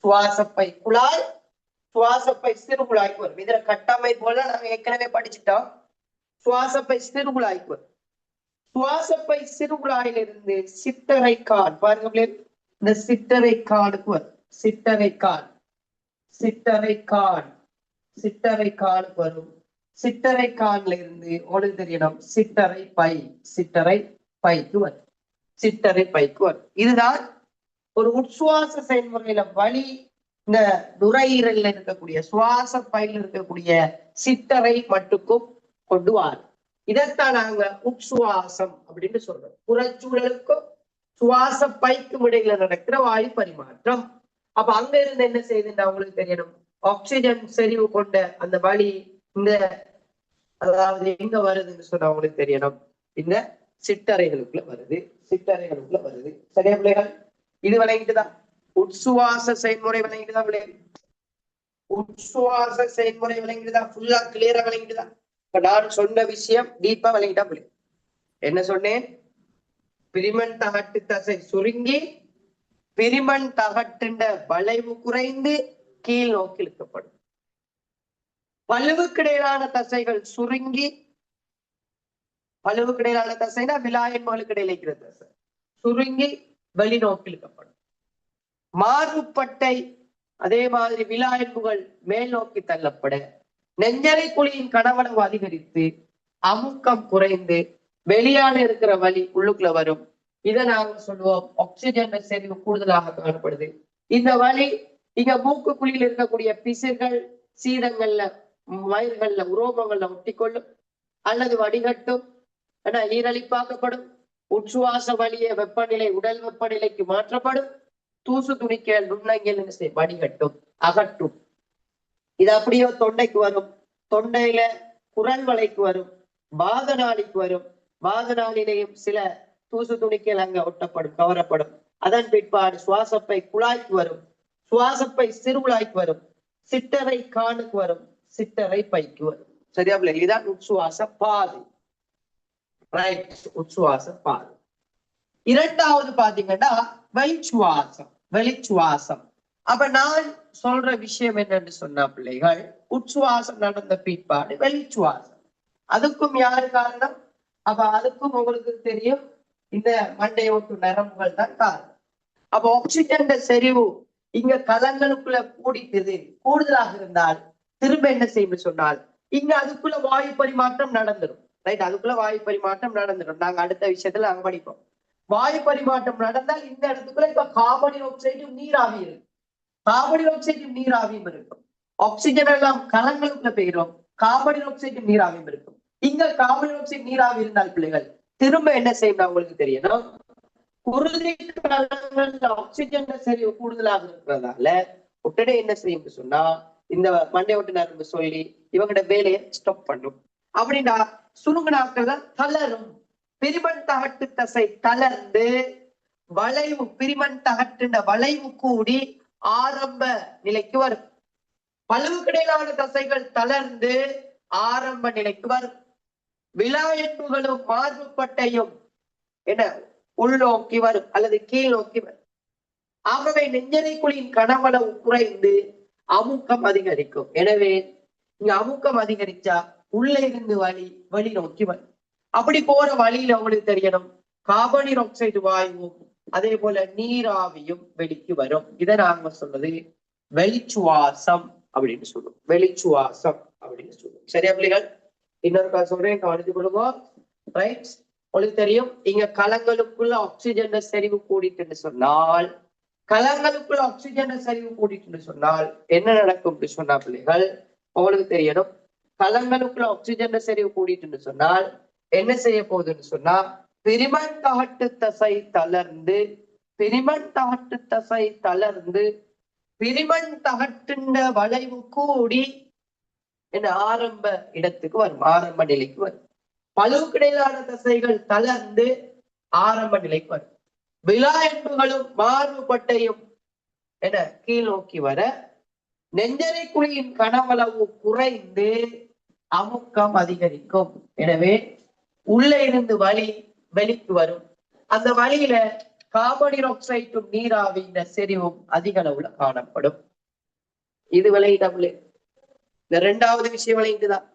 சுவாசப்பை குழாய், சுவாசப்பை சிறுகுழாய்க்கு வரும். இதுல கட்டமைப்புல நாங்க ஏற்கனவே படிச்சுட்டோம். சுவாசப்பை சிறுகுழாய்க்கு வரும். சுவாசப்பை சிறுகுழாயிலிருந்து சிட்டரை கான், பாருங்க இந்த சிட்டரை கானுக்கு வரும். சிட்டரை கான், சிட்டரை கான், சிட்டரை கானுக்கு வரும். சிட்டரை கான்ல இருந்து உங்களுக்கு தெரியணும் சிட்டரை பை, சிட்டரை பைக்கு வரும். சிட்டரை பைக்கு வரும். இதுதான் ஒரு உட்சுவாச செயல்முறையில வலி இந்த நுரையீரல்ல இருக்கக்கூடிய சுவாச பையில இருக்கக்கூடிய சிட்டரை மட்டுக்கும் கொண்டு வாரு. இதைத்தான் நாங்க உட்சுவாசம் அப்படின்னு சொல்றோம். புறச்சூழலுக்கும் சுவாச பைக்கும் இடையில நடக்கிற வாயு பரிமாற்றம். அப்ப அங்க இருந்து என்ன செய்யுதுன்னு அவங்களுக்கு தெரியணும். ஆக்சிஜன் செறிவு கொண்ட அந்த வலி இந்த அதாவது எங்க வருதுன்னு சொன்னா அவங்களுக்கு தெரியணும். இந்த சிட்டறைகளுக்குள்ள வருது, சிட்டறைகளுக்குள்ள வருது. சரியா பிள்ளைகள்? இது விளங்கிட்டுதான் உட்சுவாச செயல்முறை விளங்கிட்டுதான் பிள்ளைகள். உட்சுவாச செயல்முறை விளங்கிட்டுதான், ஃபுல்லா கிளியரா விளங்கிட்டுதான். இப்ப நான் சொன்ன விஷயம் டீப்பா விளங்கிட்டா பிள்ளைகள். என்ன சொன்னேன்? பிரிமன் தகட்டு தசை சுருங்கி பிரிமன் தகட்டுண்ட வளைவு குறைந்து கீழ் நோக்கி இழுக்கப்படும். பழுவுக்கிடையிலான தசைகள் சுருங்கி, பழுவுக்கிடையிலான தசைனா விலாயன்களுக்கு இடையில இருக்கிற தசை சுருங்கி வெளிநோக்கி இழுக்கப்படும். மார்புப்பட்டை அதே மாதிரி விலாயன்புகள் மேல் நோக்கி தள்ளப்பட நெஞ்சரை குழியின் கனவளவு அதிகரித்து அமுக்கம் குறைந்து வெளியான இருக்கிற வலி உள்ளுக்குள்ள வரும். இதை நாங்க சொல்லுவோம் ஆக்சிஜன் செறிவு கூடுதலாக காணப்படுது. இந்த வலி இங்க மூக்கு குழியில் இருக்கக்கூடிய பிசுகள் சீதங்கள்ல வயிறுகள்ல உரோமங்கள்ல ஒட்டிக்கொள்ளும் அல்லது வடிகட்டும். ஆனா ஈரழிப்பாக்கப்படும். உட்சுவாச வலிய வெப்பநிலை உடல் வெப்பநிலைக்கு மாற்றப்படும். தூசு துணிக்கைகள் நுண்ணங்கியல் வடிகட்டும், அகற்றும். இது அப்படியே தொண்டைக்கு வரும். தொண்டையில குரல் வளைக்கு வரும், வாதநாளிக்கு வரும். வாதநாளிலையும் சில தூசு துணிக்கைகள் அங்க ஒட்டப்படும், கவரப்படும். அதன் பிற்பாடு சுவாசப்பை குழாய்க்கு வரும், சுவாசப்பை சிறுகுழாய்க்கு வரும், சிட்டரை கானுக்கு வரும், சிட்டரை பைக்கு வரும். சரியா பிள்ளை? இதுதான் உட்சுவாச பாதை. ரைட், உட்சுவாச பாதை. இரண்டாவது பாத்தீங்கன்னா வெளிச்சுவாசம். வெளிச்சுவாசம். அப்ப நான் சொல்ற விஷயம் என்னன்னு சொன்னா பிள்ளைகள், உட்சுவாசம் நடந்த பிற்பாடு வெளிச்சுவாசம். அதுக்கும் யாரு காரணம்? அப்ப அதுக்கும் உங்களுக்கு தெரியும், இந்த மண்டையோட்டு நரம்புகள் தான் காரணம். அப்ப ஆக்சிஜன் செறிவு இங்க கலங்களுக்குள்ள கூடிக்குது, கூடுதலாக இருந்தால் திரும்ப என்ன செய்யணும் சொன்னால் இங்க அதுக்குள்ள வாயு பரிமாற்றம் நடந்துடும். ரைட், அதுக்குள்ள வாயு பரிமாற்றம் நடந்துடும். நாங்க அடுத்த விஷயத்துல நாங்க படிப்போம். வாயு பரிமாற்றம் நடந்தால் இந்த இடத்துக்குள்ள இப்ப கார்பன் டை ஆக்சைடும் நீராவி இருக்கும். கார்பன் டை ஆக்சைடும் நீராவியும் இருக்கும். ஆக்சிஜன் எல்லாம் கலங்களுக்குள்ள பெய்கிறோம், கார்பன் டை ஆக்சைடும் நீராவியும் இருக்கும். இங்க கார்பன் டை ஆக்சைடு நீராவி இருந்தால் பிள்ளைகள் திரும்ப என்ன செய்யணும் உங்களுக்கு தெரியணும். குருதி கலங்கள்ல ஆக்சிஜன் செறிவு கூடுதலாக இருக்கிறதால உடனே என்ன செய்யும் சொன்னா இந்த மண்டை ஓட்டு நரம்பு சொல்லி இவங்களோட வேலையை ஸ்டாப் பண்ணும். அப்படின்னா சுருங்கு நாட்கள் தான் தளரும். பிரிமன் தகட்டு தசை தளர்ந்து வளைவு, பிரிமன் தகட்டுன்ற வளைவு கூடி ஆரம்ப நிலைக்கு வரும். பழுவுக்கிடையிலான தசைகள் தளர்ந்து ஆரம்ப நிலைக்கு வரும். விலாயன்புகளும் மார்புப்பட்டையும் என்ன உள்நோக்கி வரும் அல்லது கீழ் நோக்கி வரும். ஆகவே நெஞ்சரை குழியின் கனவளவு குறைந்து அமுக்கம் அதிகரிக்கும். எனவே இங்க அமுக்கம் அதிகரிச்சா உள்ளே இருந்து வலி வழி நோக்கி வரும். அப்படி போற வழியில உங்களுக்கு தெரியணும் கார்பன் டை ஆக்சைடு வாயுவும் அதே போல நீராவியும் வெளிக்கு வரும். இதை நாங்க சொல்றது வெளிச்சுவாசம் அப்படின்னு சொல்லுவோம். வெளிச்சுவாசம் அப்படின்னு சொல்லுவோம். சரியா பிள்ளைகள்? இன்னொரு சொல்றேன், கவனித்துக் கொள்ளுவோம். ரைட், உங்களுக்கு தெரியும் இங்க கலங்களுக்குள்ள ஆக்சிஜன் செறிவு கூடிட்டு சொன்னால், கலங்களுக்குள்ள ஆக்சிஜன் செறிவு கூடிட்டு சொன்னால் என்ன நடக்கும் சொன்னா பிள்ளைகள் உங்களுக்கு தெரியணும். கலங்களுக்குள்ள ஆக்சிஜன் செறிவு கூடிட்டு சொன்னால் என்ன செய்ய போகுதுன்னு சொன்னா பிரிமன் தகட்டு தசை தளர்ந்து, பிரிமன் தகட்டு தசை தளர்ந்து பிரிமன் தகட்டுண்ட வளைவு கூடி என்ன ஆரம்ப இடத்துக்கு வரும், ஆரம்ப நிலைக்கு வரும். பழுவுக்கிடையிலான தசைகள் தளர்ந்து ஆரம்ப நிலைக்கு வரும். விலாயன்புகளும் மார்புப்பட்டையும் என கீழ் நோக்கி வர நெஞ்சரை குழியின் கனவளவு குறைந்து அமுக்கம் அதிகரிக்கும். எனவே உள்ள இருந்து வெளிக்கு வரும். அந்த வழியில கார்பன் ஆக்சைடும் நீராவியின் செறிவும் அதிக அளவுல காணப்படும். இது விளையிடவில்லை. இந்த இரண்டாவது விஷயம் விளையுதுதான்.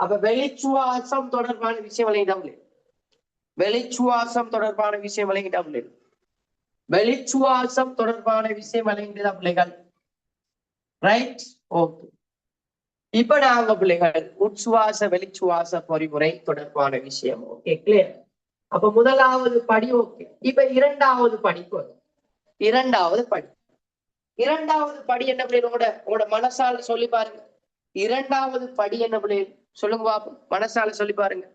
அப்ப வெளிச்சுவாசம் தொடர்பான விஷயம் விளையிடவில்லை. வெளிச்சுவாசம் தொடர்பான விஷயம் விளையிடவில்லை. வெளிச்சுவாசம் தொடர்பான விஷயம் விளையின்றதா பிள்ளைகள்? Right, okay. இப்ப நாங்க பிள்ளைகள் உட்சுவாச வெளிச்சுவாச பொறிமுறை தொடர்பான விஷயம் ஓகே, கிளியர். அப்ப முதலாவது படி ஓகே. இப்ப இரண்டாவது படிக்கு இரண்டாவது படி என்ன பிள்ளைகளோட உங்களோட மனசால சொல்லி பாருங்க. இரண்டாவது படி என்ன பிள்ளைகள் சொல்லுங்க பாப்போம், மனசால சொல்லி பாருங்க.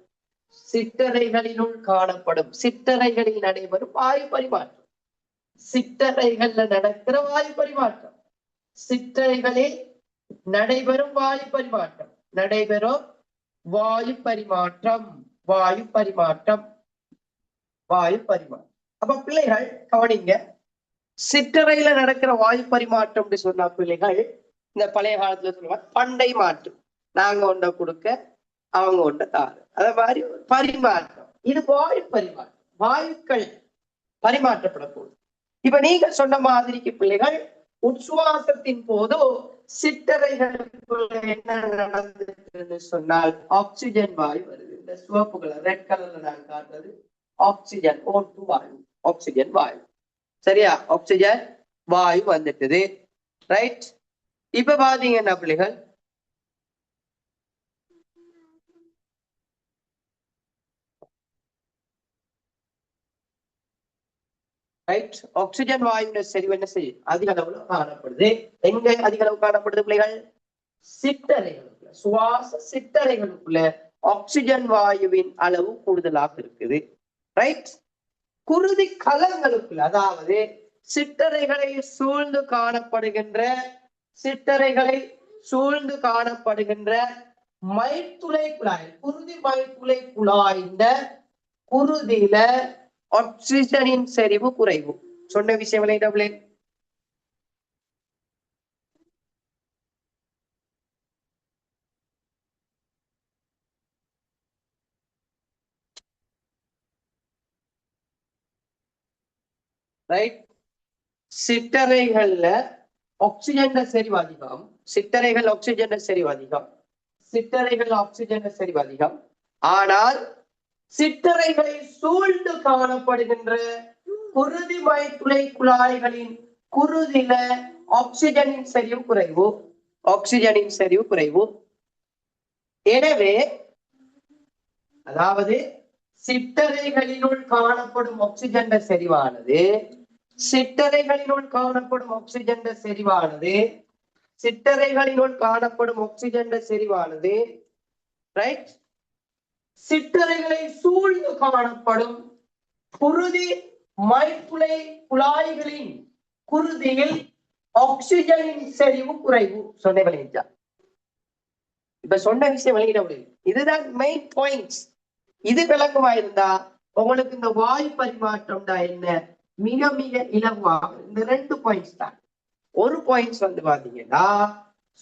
சிற்றறைகளினுள் காணப்படும், சிற்றறைகளில் நடைபெறும் வாயு பரிமாற்றம். சிற்றறைகள்ல நடக்கிற வாயு பரிமாற்றம், சிற்றறைகளில் நடைபெறும் வாயு பரிமாற்றம், நடைபெறும் வாயு பரிமாற்றம், வாயு பரிமாற்றம், வாயு பரிமாற்றம். அப்ப பிள்ளைகள் கவனிங்க, சிற்றறையில நடக்கிற வாயு பரிமாற்றம் சொன்னா பிள்ளைகள் இந்த பழைய காலத்துல சொல்லுவாங்க பண்டை மாற்று. நாங்க ஒன்றை கொடுக்க அவங்க ஒன்றை தாரு, அத மாதிரி ஒரு பரிமாற்றம். இது வாயு பரிமாற்றம், வாயுக்கள் பரிமாற்றப்படக்கூடும். இப்ப நீங்க சொன்ன மாதிரிக்கு பிள்ளைகள் உச்சுவாசத்தின் போது சிற்றறைகளுக்குள்ள என்ன நடந்துன்னு சொன்னால் ஆக்சிஜன் வாயு வருது. இந்த சிவப்புகளை ரெட் கலர்ல நான் காட்டுறது ஆக்சிஜன் O2 வாயு, ஆக்சிஜன் வாயு. சரியா, ஆக்சிஜன் வாயு வந்துட்டது. ரைட். இப்ப பாத்தீங்கன்னா பிள்ளைகள் ரைட், ஆக்சிஜன் வாயுவின் செறிவு என்ன செய்யும்? அதிக அளவுல காணப்படுது. எங்க அதிக அளவு காணப்படுது பிள்ளைகள்? சிற்றறைகளுக்குள்ள, சுவாச சிற்றறைகளுக்குள்ள ஆக்சிஜன் வாயுவின் அளவு கூடுதலாக இருக்குது. ரைட். குருதி கலங்களுக்குள்ள, அதாவது சிற்றறைகளை சூழ்ந்து காணப்படுகின்ற, சிற்றறைகளை சூழ்ந்து காணப்படுகின்ற மைத்துளை குழாய், குருதி மைத்துளை குழாய், இந்த குருதியில ஆக்சிஜனின் செறிவு குறைவு. சொன்ன விஷயம் விளையாடவில்லை? ரைட். சிற்றறைகள்ல ஆக்சிஜன் செறிவு அதிகம், சிற்றறைகள் ஆக்சிஜன் செறிவு அதிகம், சிற்றறைகள் ஆக்சிஜன் செறிவு அதிகம். ஆனால் சிற்றறைகளை சூழ்ந்து காணப்படுகின்ற குருதி மைத்துளை குழாய்களின் குருதியில ஆக்சிஜனின் செறிவு குறைவு, ஆக்சிஜனின் செறிவு குறைவு. எனவே அதாவது சிற்றறைகளினுள் காணப்படும் ஆக்சிஜன் செறிவானது, சிற்றறைகளினுள் காணப்படும் ஆக்சிஜன் செறிவானது, சிற்றறைகளினுள் காணப்படும் ஆக்சிஜன் செறிவானது ரைட், சிற்றறைகளை சூழ்ந்து காணப்படும் குருதி மைத்துளை குழாய்களின் குருதியில் ஆக்சிஜனின் செறிவு குறைவு. சொன்ன விளையா? இப்ப சொன்ன விஷயம் விளங்கிட முடியும். இதுதான் மெயின் பாயிண்ட்ஸ். இது விளக்கமா இருந்தா உங்களுக்கு இந்த வாயு பரிமாற்றம் தான் என்ன மிக மிக இலகுவாக. இந்த 2 பாயிண்ட்ஸ் தான். ஒரு பாயிண்ட்ஸ் வந்து பாத்தீங்கன்னா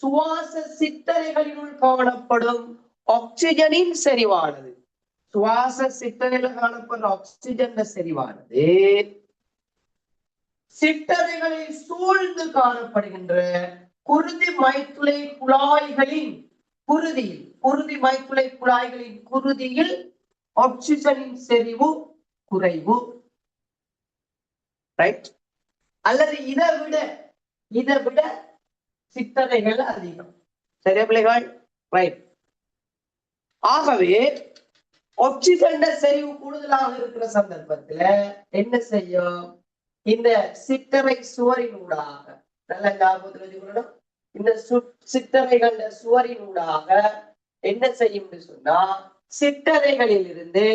சுவாச சிற்றறைகளினுள் காணப்படும் ஆக்சிஜனின் செறிவானது, சுவாச சிற்றறையில் காணப்படுற ஆக்சிஜன் செறிவானது சிற்றறைகளில் சூழ்ந்து காணப்படுகின்ற குருதி மைத்துளை குழாய்களின் குருதியில், குருதி மைத்துளை குழாய்களின் குருதியில் ஆக்சிஜனின் செறிவு குறைவு. ரைட். அல்லது இதை விட சிற்றறைகள் அதிகம். சரியா பிள்ளைகள்? ரைட். ஆகவே ஆக்சிஜன் செறிவு கூடுதலாக இருக்கிற சந்தர்ப்பத்துல என்ன செய்யும்? இந்த சிற்றறை சுவரின் ஊடாக, நல்ல ஞாபகத்தில் வச்சுக்கணும், இந்த சிற்றறைகள் சுவரின் ஊடாக என்ன செய்யும் சொன்னா சிற்றறைகளில் இருந்து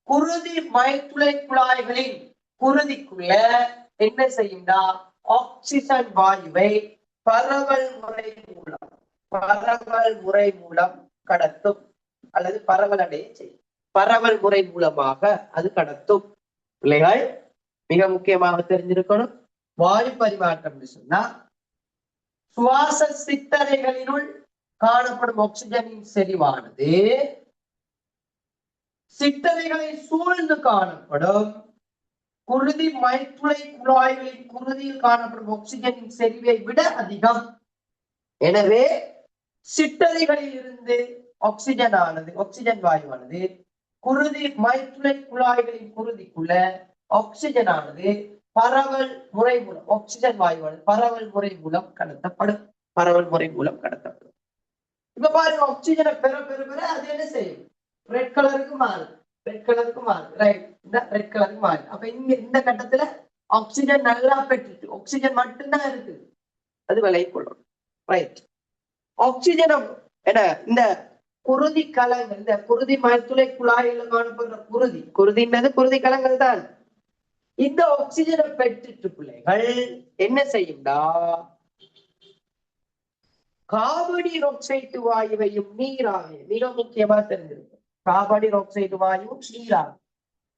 குருதி மைத்துளை குழாய்களின் குருதிக்குள்ள என்ன செய்யும்னா ஆக்சிஜன் வாயுவை பரவல் முறை மூலம் கடத்தும் அல்லது பரவல் அடைய செய்யும். பரவல் முறை மூலமாக அது கடத்தும். பிள்ளைகள் மிக முக்கியமாக தெரிஞ்சிருக்கணும், வாயு பரிமாற்றம் சொன்னா சுவாச சிற்றறைகளினுள் காணப்படும் ஆக்சிஜனின் செறிவானது சிற்றறைகளை சூழ்ந்து காணப்படும் குருதி மைத்துளை குழாய்களின் குருதியில் காணப்படும் ஆக்சிஜனின் செறிவை விட அதிகம். எனவே சிற்றறைகளில் இருந்து ஆக்சிஜன் வாயுவானது குருதி மைத்துளை குழாய்களின் குருதிக்குள்ள ஆக்சிஜன் ஆனது பரவல் முறை மூலம் ஆக்சிஜன் வாயுவானது பரவல் முறை மூலம் கடத்தப்படும். இப்ப பாருங்க, ஆக்சிஜனை பெற அது என்ன செய்யும்? ரெட் கலருக்கு மாறுது. ரைட், இந்த ரெட் கலருக்கு மாறுது. அப்ப இங்க இந்த கட்டத்துல ஆக்சிஜன் நல்லா பெற்றுட்டு ஆக்சிஜன் மட்டும்தான் இருக்கு, அது விலை கொள்ளும். ரைட், ஆக்சிஜனம் என்ன இந்த குருதி கலங்கள், இந்த குருதி மரத்துளை குழாயில காணப்படுற குருதின்றது குருதி கலங்கள் தான். இந்த ஆக்சிஜனை பெற்றுட்டு பிள்ளைகள் என்ன செய்யும்டா, கார்பன் ஆக்சைடு வாயுவையும் நீராவியும் மிக முக்கியமா தெரிஞ்சிருக்கும். கார்பன் ஆக்சைடு வாயுவும் நீராவி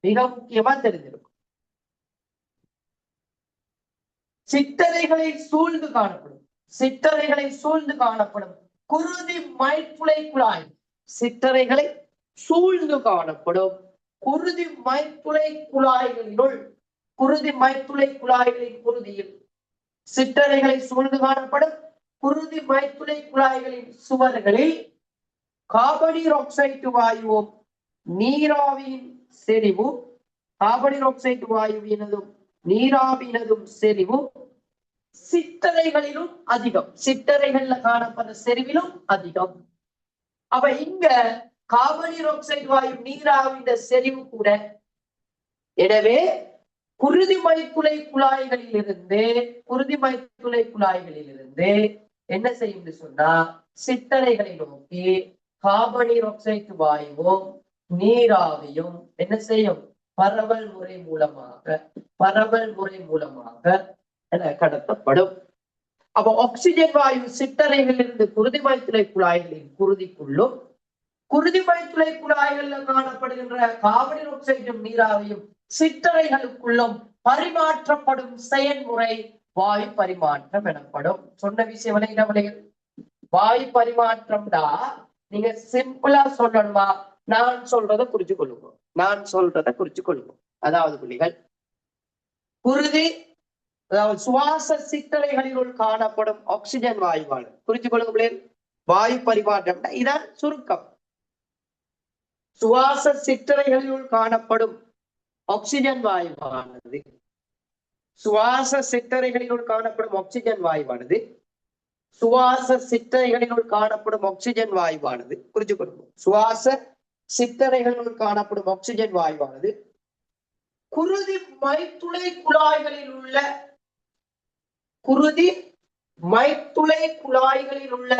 மிக முக்கியமா தெரிஞ்சிருக்கும். சிற்றறைகளை சூழ்ந்து காணப்படும் குருதி மைத்துளை குழாய், சிற்றறைகளை சூழ்ந்து காணப்படும் குருதி மைத்துளை குழாய்களினுள், குருதி மைத்துளை குழாய்களின் குருதியில் சிற்றறைகளை சூழ்ந்து காணப்படும் குருதி மைத்துளை குழாய்களின் சுவர்களில் கார்பன் ஆக்சைடு வாயுவும் நீராவியின் செறிவும், கார்பன் ஆக்சைடு வாயுவினதும் நீராவினதும் செறிவும் சிற்றறைகளிலும் அதிகம், சிற்றறைகள்ல காணப்படுற செறிவிலும் அதிகம். அப்ப இங்க கார்பன் ஆக்சைடு வாயு நீராவின் செறிவு கூட, எனவே குருதி மைத்துளை குழாய்களில் இருந்து என்ன செய்யும் சொன்னா, சிற்றறைகளை நோக்கி கார்பன் ஆக்சைடு வாயுவும் நீராவியும் என்ன செய்யும், பரவல் முறை மூலமாக கடத்தப்படும். அப்ப ஆக்சிஜன் வாயு சிற்றறைகளிலிருந்து குருதி மைத்துளை குழாய்களின் குருதிக்குள்ளும், குருதி மைத்துளை குழாய்கள்ல காணப்படுகின்ற கார்பன் ஆக்சைடும் நீராவியும் சிற்றறைகளுக்குள்ளும் பரிமாற்றப்படும் செயல்முறை வாயு பரிமாற்றம் எனப்படும். சொன்ன விஷயம் விளையாடுகள். வாயு பரிமாற்றம்டா நீங்க சிம்பிளா சொல்லணுமா, நான் சொல்றதை குறிச்சு கொள்ளுங்க. அதாவது புள்ளிகள், குருதி அதாவது சுவாச சிற்றறைகளினுள் காணப்படும் ஆக்சிஜன் வாயுவானது, குறிச்சு கொள்ளுங்க பிள்ளைகள், வாயு பரிமாற்றம் இதான் சுருக்கம். சுவாச சிற்றறைகளினுள் காணப்படும் ஆக்சிஜன் வாயுவானது, சுவாச சிற்றறைகளினுள் காணப்படும் ஆக்சிஜன் வாயுவானது, சுவாச சிற்றறைகளினுள் காணப்படும் ஆக்சிஜன் வாயுவானது, குறிச்சு கொள்ளுங்க, சுவாச சிற்றறைகளினுள் காணப்படும் ஆக்சிஜன் வாயுவானது குருதி மைத்துளை குழாய்களில் உள்ள குருதி மைத்துளை குழாய்களில் உள்ள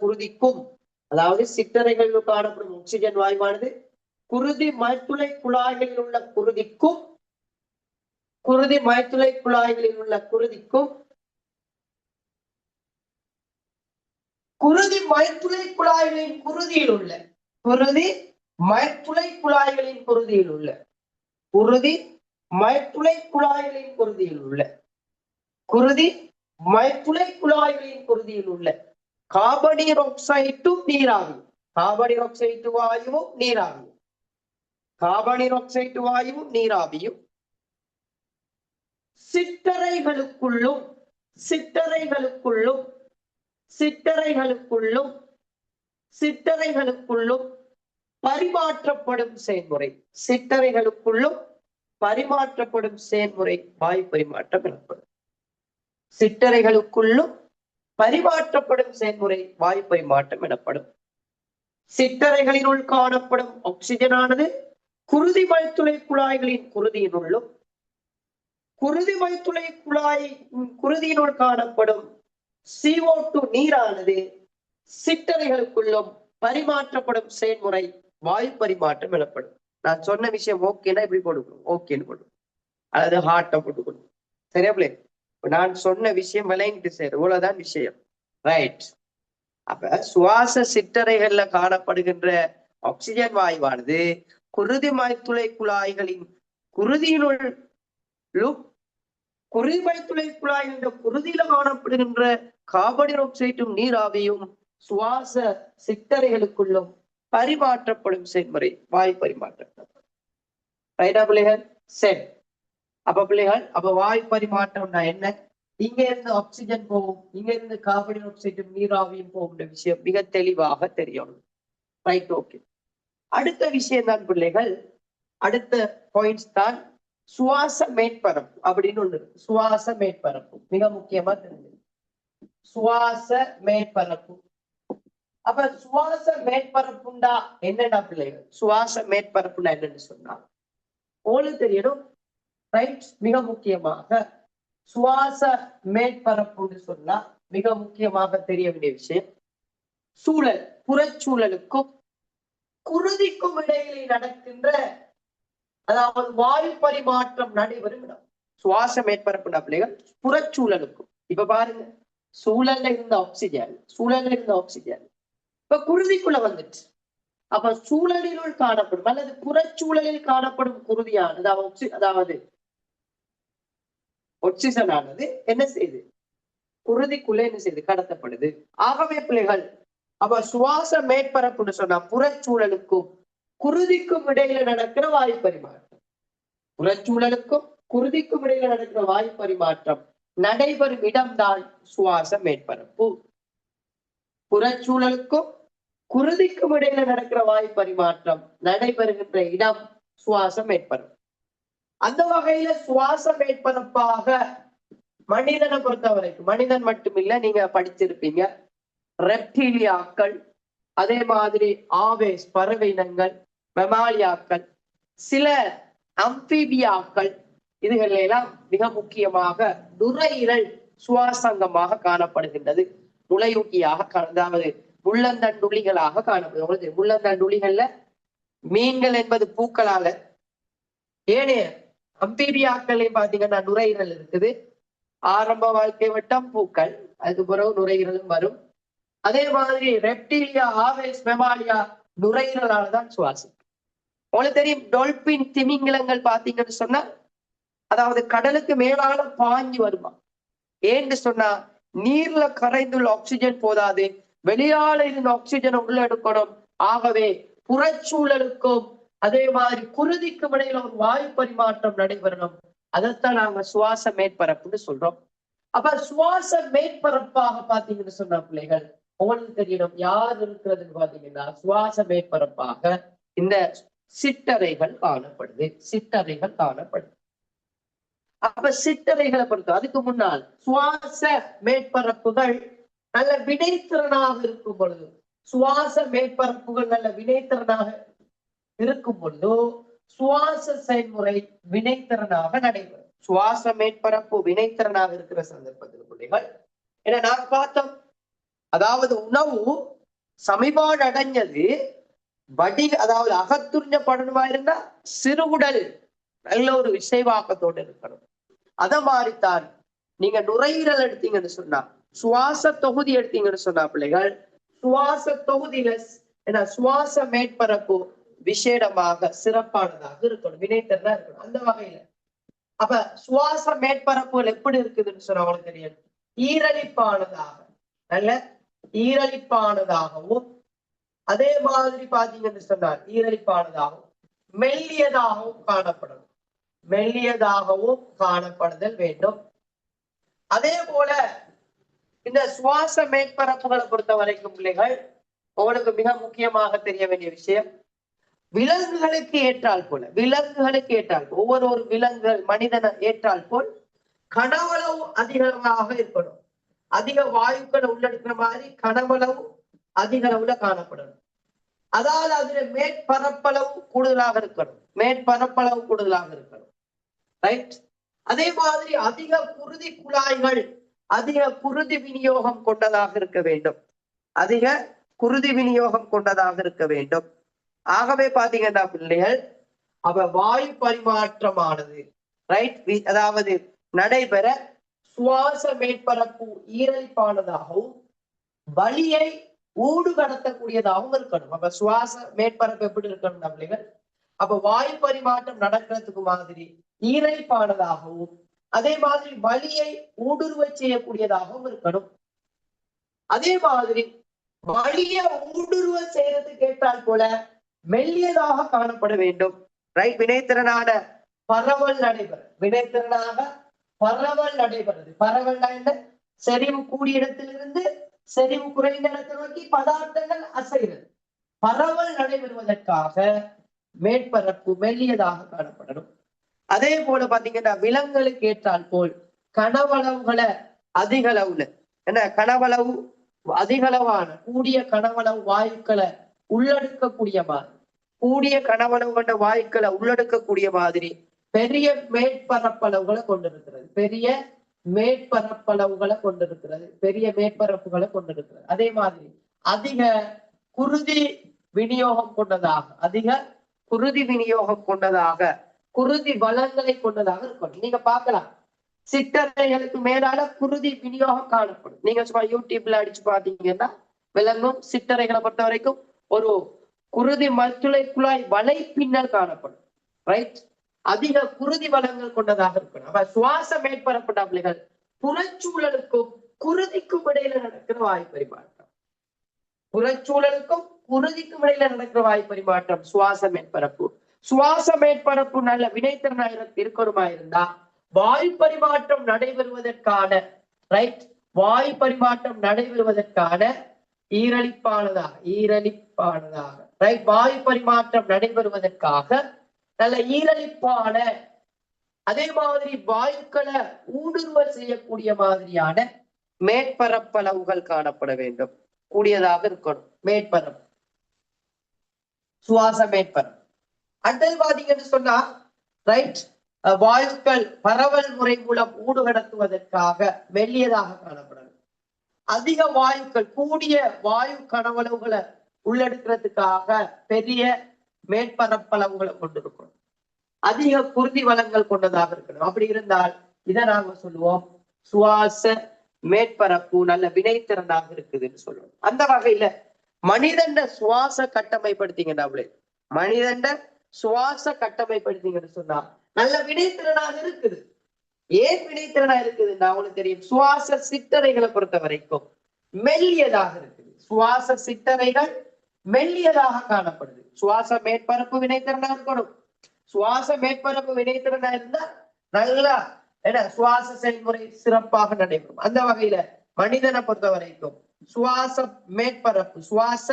குருதிக்கும், அதாவது சிற்றறைகளில் காணப்படும் ஆக்சிஜன் வாயுவானது குருதி மைத்துளை குழாய்களில் உள்ள குருதிக்கும் குருதி மைத்துளை குழாய்களில் உள்ள குருதிக்கும் குருதி மைத்துளை குழாய்களின் குருதியில் உள்ள குருதி மைத்துளை குழாய்களின் குருதியில் உள்ள குருதி மைத்துளை குழாய்களின் குருதியில் உள்ள குருதி மைத்துளை குழாய்களின் குருதியில் உள்ள கார்பன் ஆக்சைடும் நீராவி, கார்பன் ஆக்சைடு வாயுவும் நீராவியும், கார்பன் ஆக்சைடு வாயுவும் நீராவியும் சிற்றறைகளுக்குள்ளும் பரிமாற்றப்படும் செயல்முறை, சிற்றறைகளுக்குள்ளும் பரிமாற்றப்படும் செயல்முறை வாயு பரிமாற்றம் எனப்படும். சிற்றறைகளுக்குள்ளும் பரிமாற்றப்படும் செயல்முறை வாயு பரிமாற்றம் எனப்படும். சிற்றறைகளினுள் காணப்படும் ஆக்சிஜனானது குருதி மைத்துளை குழாய்களின் குருதியினுள்ளும் குருதி மைத்துளை குருதியினுள் காணப்படும் CO2 நீரானது சிற்றறைகளுக்குள்ளும் பரிமாற்றப்படும் செயல்முறை வாயு பரிமாற்றம் எனப்படும். நான் சொன்ன விஷயம் ஓகேன்னா இப்படி கொடுக்கணும், ஓகேன்னு கொடுக்கணும், அதாவது ஹார்ட்டை போட்டு கொடுக்கணும். சரியா பிள்ளை? நான் சொன்ன விஷயம் விளையிட்டு சேரும், இவ்வளவுதான் விஷயம். ரைட். அப்ப சுவாச சிற்றறைகள்ல காணப்படுகின்ற ஆக்சிஜன் வாயுவானது குருதி மைத்துளை குழாய்களின் குருதியினுள் குருதி மைத்துளை குழாய் என்ற குருதியில காணப்படுகின்ற கார்பன் ஆக்சைடும் நீராவியும் சுவாச சிட்டறைகளுக்குள்ளும் பரிமாற்றப்படும் செயல்முறை வாய் பரிமாற்றம். ரைட்டா பிள்ளைகள்? சரி. அப்ப பிள்ளைகள், அப்ப வாய் பரிமாற்றம்னா என்ன? இங்க இருந்து ஆக்சிஜன் போகும், இங்க இருந்து கார்பன் ஆக்சைடும் நீராவியும் போகின்ற விஷயம் மிக தெளிவாக தெரியணும். Right, okay. அடுத்த விஷயம் தான் பிள்ளைகள், அடுத்த பாயிண்ட்ஸ் தான் சுவாச மேற்பரப்பு அப்படின்னு ஒண்ணு. சுவாச மேற்பரப்பு மிக முக்கியமா தெரிஞ்சு. சுவாச மேற்பரப்பு. அப்ப சுவாச மேற்பரப்புண்டா என்னடா பிள்ளைகள்? சுவாச மேற்பரப்புனா என்னன்னு சொன்னா உங்களுக்கு தெரியணும். ரைட், மிக முக்கியமாக சுவாச மேற்பரப்புன்னு சொன்னா மிக முக்கியமாக தெரிய வேண்டிய விஷயம், சூழல், புறச்சூழலுக்கும் குருதிக்கும் இடையிலே நடக்கின்ற, அதாவது வாயு பரிமாற்றம் நடைபெறும் இடம் சுவாச மேற்பரப்பு பிள்ளைகள். புறச்சூழலுக்கும், இப்ப பாருங்க, சூழல்ல இருந்த ஆக்சிஜன் இப்ப குருதிக்குள்ள வந்துச்சு. அப்ப சூழலினுள் காணப்படும் அல்லது புறச்சூழலில் காணப்படும் குருதியானது, அதாவது ஆக்சிஜன் ஆனது என்ன செய்யுது? குருதிக்குள்ள என்ன செய்யுது? கடத்தப்படுது. ஆகவே பிள்ளைகள், அப்ப சுவாச மேற்பரப்புன்னு சொன்னா புறச்சூழலுக்கும் குருதிக்கும் இடையில நடக்கிற வாயு பரிமாற்றம், புறச்சூழலுக்கும் குருதிக்கும் இடையில நடக்கிற வாயு பரிமாற்றம் நடைபெறும் இடம்தான் சுவாச மேற்பரப்பு. புறச்சூழலுக்கும் குருதிக்கும் இடையில நடக்கிற வாயு பரிமாற்றம் நடைபெறுகின்ற இடம் சுவாச மேற்பரப்பு. அந்த வகையில சுவாச மேற்பரப்பாக மனிதனை பொறுத்த வரைக்கும், மனிதன் மட்டுமில்ல, நீங்க படிச்சிருப்பீங்க, ரெப்டீலியாக்கள், அதே மாதிரி ஆவேஸ் பறவை இனங்கள், மெமாலியாக்கள், சில அம்பீபியாக்கள், இதுகள் எல்லாம் மிக முக்கியமாக நுரையீரல் சுவாசங்கமாக காணப்படுகின்றது. முளையூட்டியாக, அதாவது முள்ளந்தண்டுளிகளாக காணப்படுகிறது. முள்ளந்தண்டுளிகள்ல மீன்கள் என்பது பூக்களால, ஏனைய அம்பீபியாக்களையும் பாத்தீங்கன்னா நுரையீரல் இருக்குது. ஆரம்ப வாழ்க்கை வட்டம் பூக்கள், அதுக்கு பிறகு நுரையீரலும் வரும். அதே மாதிரி ரெப்டீலியா, ஆவேஸ், மெமாலியா நுரையீரலால்தான் சுவாசிக்கும். உங்களுக்கு தெரியும், டொல்பின் திமிங்கிலங்கள் பாத்தீங்கன்னு சொன்னா, அதாவது கடலுக்கு மேலால பாஞ்சு வருமா. ஏன்னு சொன்னா நீர்ல கரைந்துள்ள ஆக்சிஜன் போதாது, வெளியால இருந்த ஆக்சிஜனை உள்ள எடுக்கணும். ஆகவே புறச்சூழலுக்கும் அதே மாதிரி குருதிக்கும் இடையில ஒரு வாயு பரிமாற்றம் நடைபெறணும். அதைத்தான் நாங்க சுவாச மேற்பரப்புன்னு சொல்றோம். அப்ப சுவாச மேற்பரப்பாக பாத்தீங்கன்னு சொன்ன பிள்ளைகள், உங்களுக்கு தெரியணும் யார் இருக்கிறதுன்னு பாத்தீங்கன்னா, சுவாச மேற்பரப்பாக இந்த சிற்றறைகள் காணப்படுது. அப்ப சிற்றறைகளை பொறுத்த, அதுக்கு முன்னால் சுவாச மேற்பரப்புகள் நல்ல வினைத்திறனாக இருக்கும் பொழுது, சுவாச மேற்பரப்புகள் நல்ல வினைத்திறனாக இருக்கும் பொழுது சுவாச செயல்முறை வினைத்திறனாக நடைபெறும். சுவாச மேற்பரப்பு வினைத்திறனாக இருக்கிற சந்தர்ப்பத்தில் பிள்ளைகள் என நாம் பார்த்தோம், அதாவது உணவு சமிபாடு அடைஞ்சது வடி, அதாவது அகத்துறிஞ்சப்படணுமா இருந்தா சிறுகுடல் நல்ல ஒரு விசைவாக்கத்தோடு இருக்கணும். அத மாதிரித்தான் நீங்க நுரையீரல் எடுத்தீங்கன்னு சொன்னா, சுவாச தொகுதி எடுத்தீங்கன்னு சொன்னா பிள்ளைகள், சுவாச தொகுதியில சுவாச மேற்பரப்பு விசேடமாக சிறப்பானதாக இருக்கணும், வினைத்திறனா இருக்கணும். அந்த வகையில அப்ப சுவாச மேற்பரப்புகள் எப்படி இருக்குதுன்னு சொன்னா உங்களுக்கு தெரியும், ஈரலிப்பானதாக, நல்ல ஈரலிப்பானதாகவும், அதே மாதிரி பாத்தீங்கன்னு சொன்னார் ஈரலிப்பானதாகவும் மெல்லியதாகவும் காணப்படணும். மெல்லியதாகவும் காணப்படுதல் வேண்டும். அதே போல இந்த சுவாச மேற்பரப்புகளை பொறுத்த வரைக்கும் பிள்ளைகள், உங்களுக்கு மிக முக்கியமாக தெரிய வேண்டிய விஷயம், விலங்குகளுக்கு ஏற்றால் போல, ஒவ்வொரு விலங்குகள் மனிதனை ஏற்றால் போல் கனவளவு அதிகமாக இருக்கணும். அதிக வாயுக்களை உள்ளெடுக்கிற மாதிரி கனவளவு அதிக அளவுல காணப்படணும். அதாவது அதுல மேற்பரப்பளவு கூடுதலாக இருக்கணும். ரைட். அதே மாதிரி அதிக குருதி குழாய்கள், அதிக குருதி விநியோகம் கொண்டதாக இருக்க வேண்டும். ஆகவே பாத்தீங்கன்னா பிள்ளைகள், அவ வாயு பரிமாற்றமானது ரைட், அதாவது நடைபெற சுவாச மேற்பரப்பு ஈரலிப்பானதாகவும் வலியை ஊடு கடத்தக்கூடியதாகவும் இருக்கணும். அப்ப சுவாச மேற்பரப்பு எப்படி இருக்கணும் பிள்ளைகள்? அப்ப வாயு பரிமாற்றம் நடக்கிறதுக்கு மாதிரி ஈரலிப்பானதாகவும் அதே மாதிரி வலியை ஊடுருவ செய்யக்கூடியதாகவும் இருக்கணும். அதே மாதிரி வலிய ஊடுருவ செய்யறதுக்கு ஏற்றால் போல மெல்லியதாக காணப்பட வேண்டும். ரைட், வினைத்திறனான பரவல் நடைபெறும். வினைத்திறனாக பரவல் நடைபெறுது. பரவல் என்ன? செறிவு கூடிய இடத்திலிருந்து செறிவு குறைந்த இடத்தை நோக்கி பதார்த்தங்கள் அசைகிறது. பரவல் நடைபெறுவதற்காக மேற்பரப்பு மெல்லியதாக காணப்படணும். அதே போல பாத்தீங்கன்னா விலங்குகளுக்கு ஏற்றால் போல் கனவளவுகளை அதிக அளவுல என்ன கனவளவு அதிகளவான கூடிய கனவளவு வாயுக்களை உள்ளடக்கக்கூடிய மாதிரி கூடிய கனவளவு கொண்ட வாயுக்களை உள்ளடக்கக்கூடிய மாதிரி பெரிய மேற்பரப்பளவுகளை கொண்டிருக்கிறது. பெரிய மேற்பரப்பளவுகளை கொண்டிருக்கிறது. பெரிய மேற்பரப்புகளை கொண்டிருக்கிறது. அதே மாதிரி அதிக குருதி விநியோகம் கொண்டதாக அதிக குருதி விநியோகம் கொண்டதாக குருதி வளங்களை கொண்டதாக இருக்கணும். நீங்க பார்க்கலாம் சிற்றறைகளுக்கு மேலால குருதி விநியோகம் காணப்படும். நீங்க சும்மா யூடியூப்ல அடிச்சு பாத்தீங்கன்னா விளங்கும். சிற்றறைகளை பொறுத்த வரைக்கும் ஒரு குருதி மல்துளை குழாய் வலை பின்னல் காணப்படும். ரைட், அதிக குருதி வளங்கள் கொண்டதாக இருக்கணும். அப்ப சுவாச மேற்பரப்பு டபிள்கள் புறச்சூழலுக்கும் குருதிக்கும் இடையில நடக்கிற வாயு பரிமாற்றம். புறச்சூழலுக்கும் குருதிக்கும் இடையில நடக்கிற வாயு பரிமாற்றம் சுவாச மேற்பரப்பு. சுவாச மேற்பரப்பு நல்ல வினைத்திறனா இருக்கணுமா இருந்தா வாயு பரிமாற்றம் நடைபெறுவதற்கான ரைட் வாயு பரிமாற்றம் நடைபெறுவதற்கான ஈரலிப்பானதாக ரைட் வாயு பரிமாற்றம் நடைபெறுவதற்காக நல்ல ஈரலிப்பான அதே மாதிரி வாயுக்களை ஊடுருவ செய்யக்கூடிய மாதிரியான மேற்பரப்பளவுகள் காணப்பட வேண்டும். கூடியதாக இருக்கணும் மேற்பரப்பு, சுவாச மேற்பரப்பு. அடுத்தது பாத்தீங்கன்னு சொன்னா ரைட் வாயுக்கள் பரவல் முறை மூலம் ஊடுகடத்துவதற்காக மெல்லியதாக காணப்படணும். அதிக வாயுக்கள் கூடிய வாயு கனவளவுகளை உள்ளெடுக்கிறதுக்காக பெரிய மேற்பரப்பளவுகளை கொண்டிருக்கணும். அதிக குருதி வளங்கள் கொண்டதாக இருக்கணும். அப்படி இருந்தால் இதை நாங்க சொல்லுவோம் சுவாச மேற்பரப்பு நல்ல வினைத்திறனாக இருக்குதுன்னு சொல்லுவோம். அந்த வகையில மனிதண்ட சுவாச கட்டமைப்படுத்தீங்கன்னா மனிதண்ட சுவாச கட்டமைப்படுத்தீங்கன்னு சொன்னா நல்ல வினைத்திறனாக இருக்குது. ஏன் வினைத்திறனா இருக்குதுன்னா உங்களுக்கு தெரியும், சுவாச சிற்றறைகளை பொறுத்த வரைக்கும் மெல்லியதாக இருக்குது. சுவாச சிற்றறைகள் மெல்லியதாக காணப்படுது. சுவாச மேற்பரப்பு வினைத்திறனா இருக்கணும். சுவாச மேற்பரப்பு வினைத்திறனா இருந்தா நல்லா சுவாச செயல்முறை சிறப்பாக நடைபெறும். அந்த வகையில மனிதனை பொறுத்த வரைக்கும் சுவாச மேற்பரப்பு சுவாச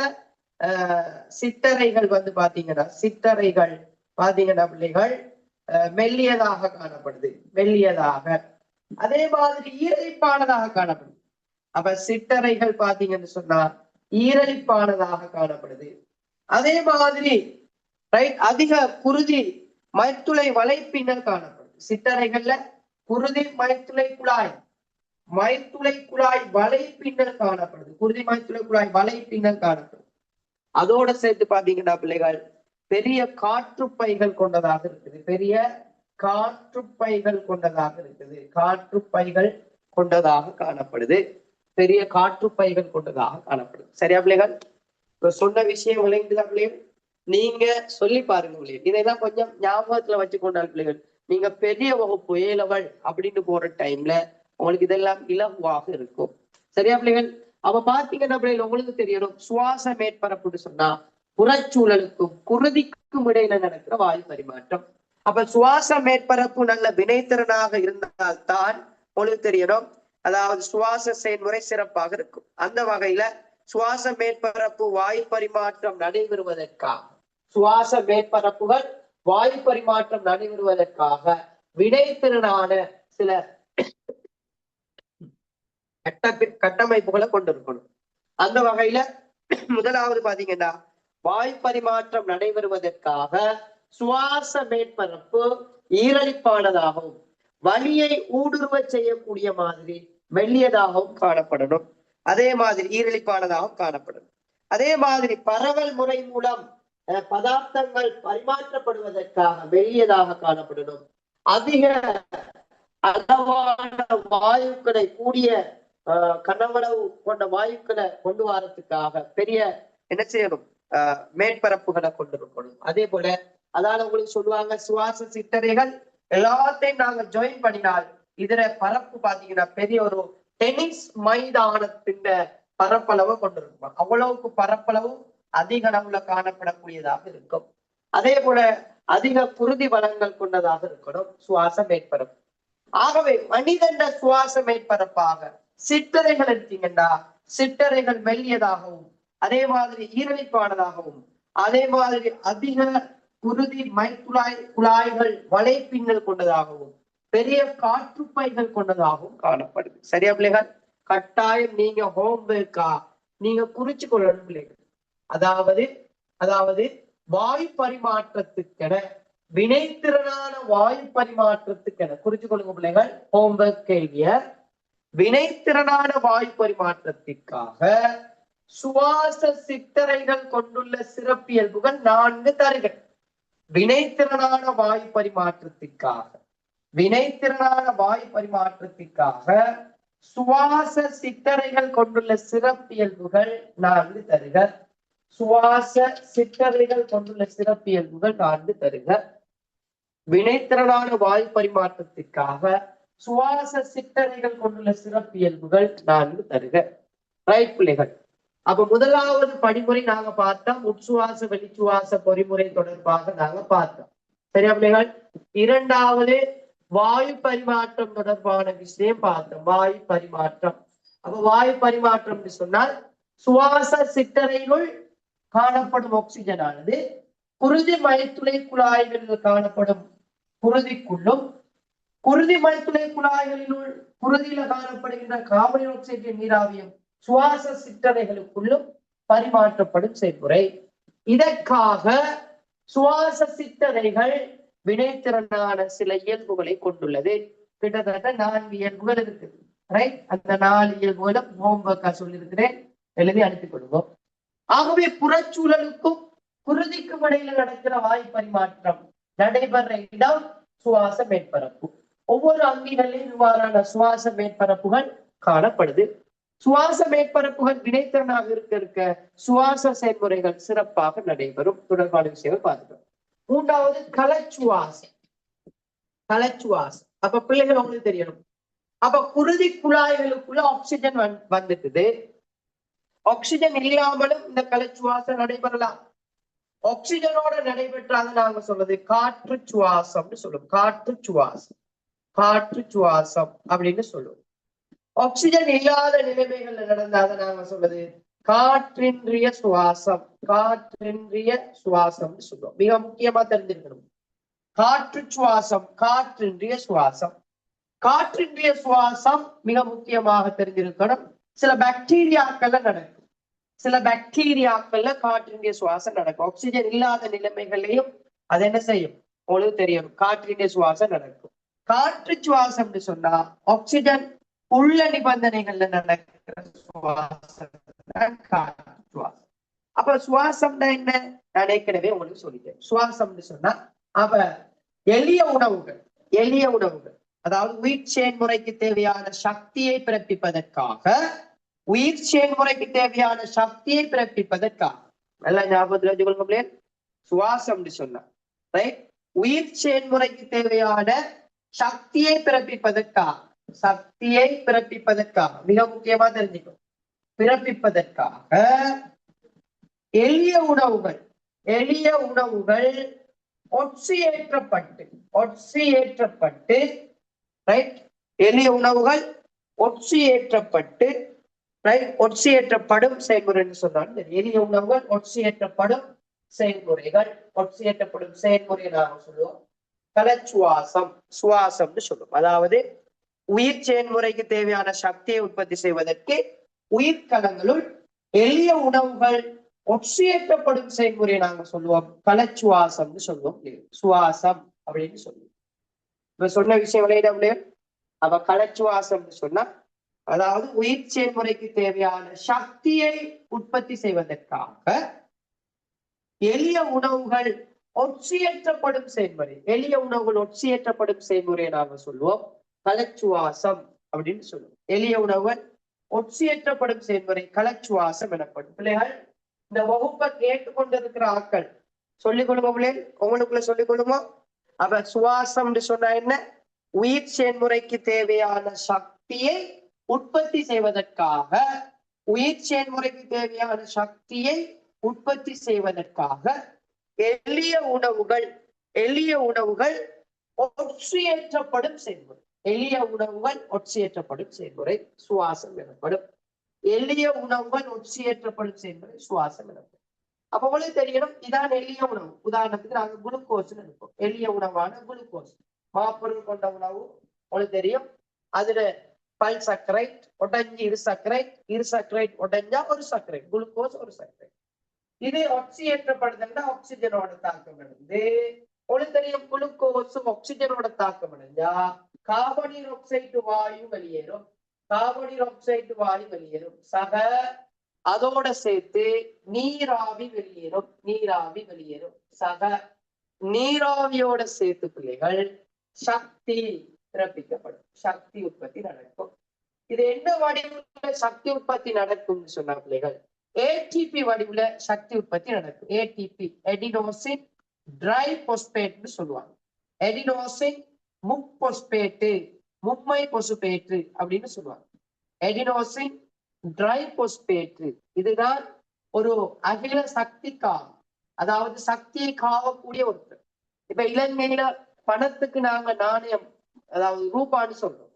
சிற்றறைகள் பாத்தீங்கன்னா பிள்ளைகள் மெல்லியதாக காணப்படுது. மெல்லியதாக அதே மாதிரி ஈரலிப்பானதாக காணப்படுது. அப்ப சிற்றறைகள் பாத்தீங்கன்னு சொன்னா ஈரலிப்பானதாக காணப்படுது. அதே மாதிரி ரைட் அதிக குருதி மைத்துளை வலைப்பின்னல் காணப்படுது. சிற்றறைகள்ல குருதி மைத்துளை குழாய் வலை பின்னல் காணப்படுது. குருதி மைத்துளை குழாய் வலை பின்னல் காணப்படுது. அதோட சேர்த்து பாத்தீங்கன்னா பிள்ளைகள் பெரிய காற்றுப்பைகள் கொண்டதாக இருக்குது. பெரிய காற்றுப்பைகள் கொண்டதாக இருக்குது. காற்றுப்பைகள் கொண்டதாக காணப்படுது. பெரிய காற்றுப்பைகள் கொண்டதாக காணப்படுது. சரியா பிள்ளைகள்? இப்ப சொன்ன விஷயம் விளைந்துதான் பிள்ளைகள் நீங்க சொல்லி பாருங்க பிள்ளைகள். இதைதான் கொஞ்சம் ஞாபகத்துல வச்சு கொண்டால் பிள்ளைகள் நீங்க பெரிய வகுப்பு ஏலவள் அப்படின்னு போற டைம்ல உங்களுக்கு இதெல்லாம் இலகுவாக இருக்கும். சரியா பிள்ளைகள்? அப்ப பாத்தீங்கன்னா பிள்ளைகள் உங்களுக்கு தெரியணும் சுவாச மேற்பரப்புன்னு சொன்னா புறச்சூழலுக்கும் குருதிக்கும் இடையில நடக்கிற வாயு பரிமாற்றம். அப்ப சுவாச மேற்பரப்பு நல்ல வினைத்திறனாக இருந்தால்தான் உங்களுக்கு தெரியணும் அதாவது சுவாச செயல்முறை சிறப்பாக இருக்கும். அந்த வகையில சுவாச மேற்பரப்பு வாயு பரிமாற்றம் நடைபெறுவதற்காக சுவாச மேற்பரப்புகள் வாயு பரிமாற்றம் நடைபெறுவதற்காக வினைத்திறனான சில கட்டமைப்புகளை கொண்டிருக்கணும். அந்த வகையில முதலாவது பாத்தீங்கன்னா வாயு பரிமாற்றம் நடைபெறுவதற்காக சுவாச மேற்பரப்பு ஈரலிப்பானதாகவும் வலியை ஊடுருவ செய்யக்கூடிய மாதிரி மெல்லியதாகவும் காணப்படணும். அதே மாதிரி ஈரலிப்பானதாகவும் காணப்படணும். அதே மாதிரி பரவல் முறை மூலம் பதார்த்தங்கள் பரிமாற்றப்படுவதற்காக மெல்லியதாக காணப்படணும். அதிக அளவான வாயுக்களை கூடிய கனவளவு கொண்ட வாயுக்களை கொண்டு வரத்துக்காக பெரிய என்ன செய்யணும் மேற்பரப்புகளை கொண்டிருக்கணும். அதே போல அதால உங்களுக்கு சொல்லுவாங்க சுவாச சிற்றறைகள் எல்லாத்தையும் நாங்க ஜாயின் பண்ணினால் இதுல பரப்பு பாத்தீங்கன்னா பெரிய ஒரு டென்னிஸ் மைதானத்தின் பரப்பளவு கொண்டிருக்கும். அவ்வளவுக்கு பரப்பளவு அதிக அளவுல காணப்படக்கூடியதாக இருக்கும். அதே போல அதிக குருதி வளங்கள் கொண்டதாக இருக்கணும் சுவாச மேற்பரப்பு. ஆகவே மனிதன் சுவாச மேற்பரப்பாக சிற்றறைகள் எடுத்தீங்கன்னா சிற்றறைகள் மெல்லியதாகவும் அதே மாதிரி ஈரணிப்பானதாகவும் அதே மாதிரி அதிக குருதி குழாய்கள் வலைப்பின்னல் கொண்டதாகவும் பெரிய காற்றுப்பைகள் கொண்டதாகவும் காணப்படுது. சரியா பிள்ளைகள்? கட்டாயம் நீங்க ஹோம்ஒர்க்கா நீங்க குறிச்சு கொள்ளணும் பிள்ளைகள். அதாவது வாயு பரிமாற்றத்துக்கென வினைத்திறனான வாயு பரிமாற்றத்துக்கென குறிச்சு கொள்ளுங்க பிள்ளைகள். ஹோம்ஒர்க் கேள்விய வினைத்திறனான வாயு பரிமாற்றத்திற்காக சுவாச சிற்றறைகள் கொண்டுள்ள சிறப்பியல்புகள் 4 தருக. வினைத்திறனான வாயு பரிமாற்றத்திற்காக சுவாச சிற்றறைகள் கொண்டுள்ள சிறப்பியல்புகள் 4 தருக. சுவாச சிற்றறைகள் கொண்டுள்ள சிறப்பியல்புகள் 4 தருக. வினைத்திறனான வாயு பரிமாற்றத்திற்காக சுவாச சிற்றறைகள் கொண்டுள்ள சிறப்பியல்புகள் 4 தருக. ரைட் பிள்ளைகள். அப்ப முதலாவது படிமுறை நாங்க பார்த்தோம் உட்சுவாச வெளிச்சுவாச பொறிமுறை தொடர்பாக நாங்க பார்த்தோம். சரியா பிள்ளைகள்? இரண்டாவது வாயு பரிமாற்றம் தொடர்பான விஷயம் பார்த்தோம். வாயு பரிமாற்றம். அப்ப வாயு பரிமாற்றம் சொன்னால் சுவாச சிற்றறைகள் காணப்படும் ஆக்சிஜன் ஆனது குருதி மழைத்துளை குழாய்களில் காணப்படும் குருதிக்குள்ளும் குருதி மழைத்துளை குழாய்களினுள் குருதியில காணப்படுகின்ற கார்பன் டை ஆக்சைடு நீராவியும் சுவாச சிற்றறைகளுக்குள்ளும் பரிமாற்றப்படும் செயல்முறை. இதற்காக சுவாச சிற்றறைகள் வினைத்திறனான சில இயல்புகளை கொண்டுள்ளது. கிட்டத்தட்ட 4 இயல்புகள் இருக்குது. ரைட்? அந்த 4 இயல்புகளும் ஹோம்ஒர்க்கா சொல்லியிருக்கிறேன், எழுதி அனுப்பிக் கொள்வோம். ஆகவே புறச்சூழலுக்கும் குருதிக்கும் இடையில நடக்கிற வாயு பரிமாற்றம் நடைபெற இடம் சுவாச மேற்பரப்பு. ஒவ்வொரு அங்கிகளிலும் இவ்வாறான சுவாச மேற்பரப்புகள் காணப்படுது. சுவாச மேற்பரப்புகள் வினைத்திறனாக இருக்க சுவாச செயல்முறைகள் சிறப்பாக நடைபெறும். தொடர்பான விஷயங்கள் பார்க்கிறோம். மூன்றாவது களச்சுவாசம். அப்ப பிள்ளைகள் உங்களுக்கு தெரியணும். அப்ப குருதி குழாய்களுக்குள்ள ஆக்சிஜன் வந்துட்டுது. ஆக்சிஜன் இல்லாமலும் இந்த களச்சுவாசம் நடைபெறலாம். ஆக்சிஜனோட நடைபெற்றாத நாங்க சொல்றது காற்று சுவாசம்னு சொல்லுவோம். காற்று சுவாசம் அப்படின்னு சொல்லுவோம். ஆக்சிஜன் இல்லாத நிலைமைகள்ல நடந்தாத நாங்க சொல்றது காற்றின்றிய சுவாசம்னு சொல்லுவோம். மிக முக்கியமா தெரிஞ்சிருக்கணும். காற்று சுவாசம், காற்றின்றிய சுவாசம் மிக முக்கியமாக தெரிஞ்சிருக்கணும். சில பாக்டீரியாக்கள்ல நடக்கும். காற்றின்றிய சுவாசம் நடக்கும். ஆக்சிஜன் இல்லாத நிலைமைகளையும் அது என்ன செய்யும் உங்களுக்கு தெரியும். காற்றின்றிய சுவாசம் நடக்கும். காற்று சுவாசம்னு சொன்னா ஆக்சிஜன் உள்ள நிபந்தனைகள்ல நடக்கிற சுவாசம். அப்ப சுவாசம் என்ன நான் ஏற்கனவே உங்களுக்கு சொல்லிட்டேன். சுவாசம்னு சொன்னா அப்ப எளிய உணவுகள் அதாவது உயிர் செயல்முறைக்கு தேவையான சக்தியை பிறப்பிப்பதற்காக நல்லா ஞாபகத்துல வச்சுக்கொள்ளுங்க. சுவாசம்னு சொன்னா ரைட், உயிர் செயல்முறைக்கு தேவையான சக்தியை பிறப்பிப்பதற்காக மிக முக்கியமா தெரிஞ்சுக்கும். பிறப்பிப்பதற்காக எளிய உணவுகள் ஒட்சியேற்றப்பட்டு ரைட், எளிய உணவுகள் ஒட்சியேற்றப்படும் செயல்முறைன்னு சொன்னாலும் எளிய உணவுகள் ஒட்சியேற்றப்படும் செயல்முறையை நாம சொல்லுவோம் சுவாசம்னு சொல்லுவோம். அதாவது உயிர் செயல்முறைக்கு தேவையான சக்தியை உற்பத்தி செய்வதற்கு உயிர்கலங்களுள் எளிய உணவுகள் ஒட்சியேற்றப்படும் செயல்முறையை நாங்க சொல்லுவோம் களச்சுவாசம்னு சொல்லுவோம். சுவாசம் அப்படின்னு சொல்லுவோம். இப்ப சொன்ன விஷயம் விளையாட அவ களச்சுவாசம்னு சொன்னா அதாவது உயிர் செயல்முறைக்கு தேவையான சக்தியை உற்பத்தி செய்வதற்காக எளிய உணவுகள் ஒட்சியேற்றப்படும் செயல்முறையை நாங்க சொல்லுவோம் களச்சுவாசம் அப்படின்னு சொல்லுவோம். எளிய உணவுகள் ஒட்சியேற்றப்படும் செயல்முறை களச்சுவாசம் எனப்படும். பிள்ளைகள், இந்த வகுப்பை கேட்டுக்கொண்டிருக்கிற ஆட்கள் சொல்லிக் கொடுங்க பிள்ளைகள், உங்களுக்குள்ள சொல்லிக் கொடுங்க. அப்ப சுவாசம் சொன்னா என்ன? உயிர் செயல்முறைக்கு தேவையான சக்தியை உற்பத்தி செய்வதற்காக, உயிர் செயல்முறைக்கு தேவையான சக்தியை உற்பத்தி செய்வதற்காக எளிய உணவுகள் ஒற்றியேற்றப்படும் செயல்முறை. எளிய உணவுகள் ஒற்றியேற்றப்படும் செயல்முறை சுவாசம் எனப்படும். எளிய உணவுகள் ஒற்றியேற்றப்படும் செயல்முறை சுவாசம் எனப்படும். அப்ப உங்களுக்கு தெரியணும், இதான் எளிய உணவு. உதாரணத்துக்கு நாங்க குளுக்கோஸ் எடுப்போம். எளிய உணவான குளுக்கோஸ், மாப்பொருள் கொண்ட உணவு உங்களுக்கு தெரியும். அதுல பல் சர்க்கரைட் உடஞ்சி இரு சர்க்கரைட் உடஞ்சா ஒரு சர்க்கரைட், குளுக்கோஸ் ஒரு சர்க்கரைட். இது ஆக்சிஜேற்றப்படுதுன்னா ஆக்சிஜனோட தாக்கம் அடைந்து உங்களுக்கு தெரியும். குளுக்கோஸும் ஆக்சிஜனோட தாக்கம் அடைஞ்சா கார்பனீர் ஆக்சைடு வாயு வெளியேறும். சக அதோட சேர்த்து நீராவி வெளியேறும். சக நீராவியோட சேர்த்து பிள்ளைகள் சக்தி பிறப்பிக்கப்படும், சக்தி உற்பத்தி நடக்கும். இது என்ன வடிவுல சக்தி உற்பத்தி நடக்கும்னு சொன்னா பிள்ளைகள், ஏடிபி வடிவுல சக்தி உற்பத்தி நடக்கும். ஏடிபி எடினோசின் ட்ரைபோஸ்பேட்னு சொல்லுவாங்க. எடினோசின் முப்பொஸ்பேட்டு, மும்மை பொசுபேட்டு அப்படின்னு சொல்லுவாங்க. எடினோசின் ட்ரைபோஸ்பேட்டு இதுதான் ஒரு அகில சக்தி காவல், அதாவது சக்தியை காவக்கூடிய ஒருத்தர். இப்ப இலங்கையில பணத்துக்கு நாங்க நாணயம், அதாவது ரூபான்னு சொல்றோம்,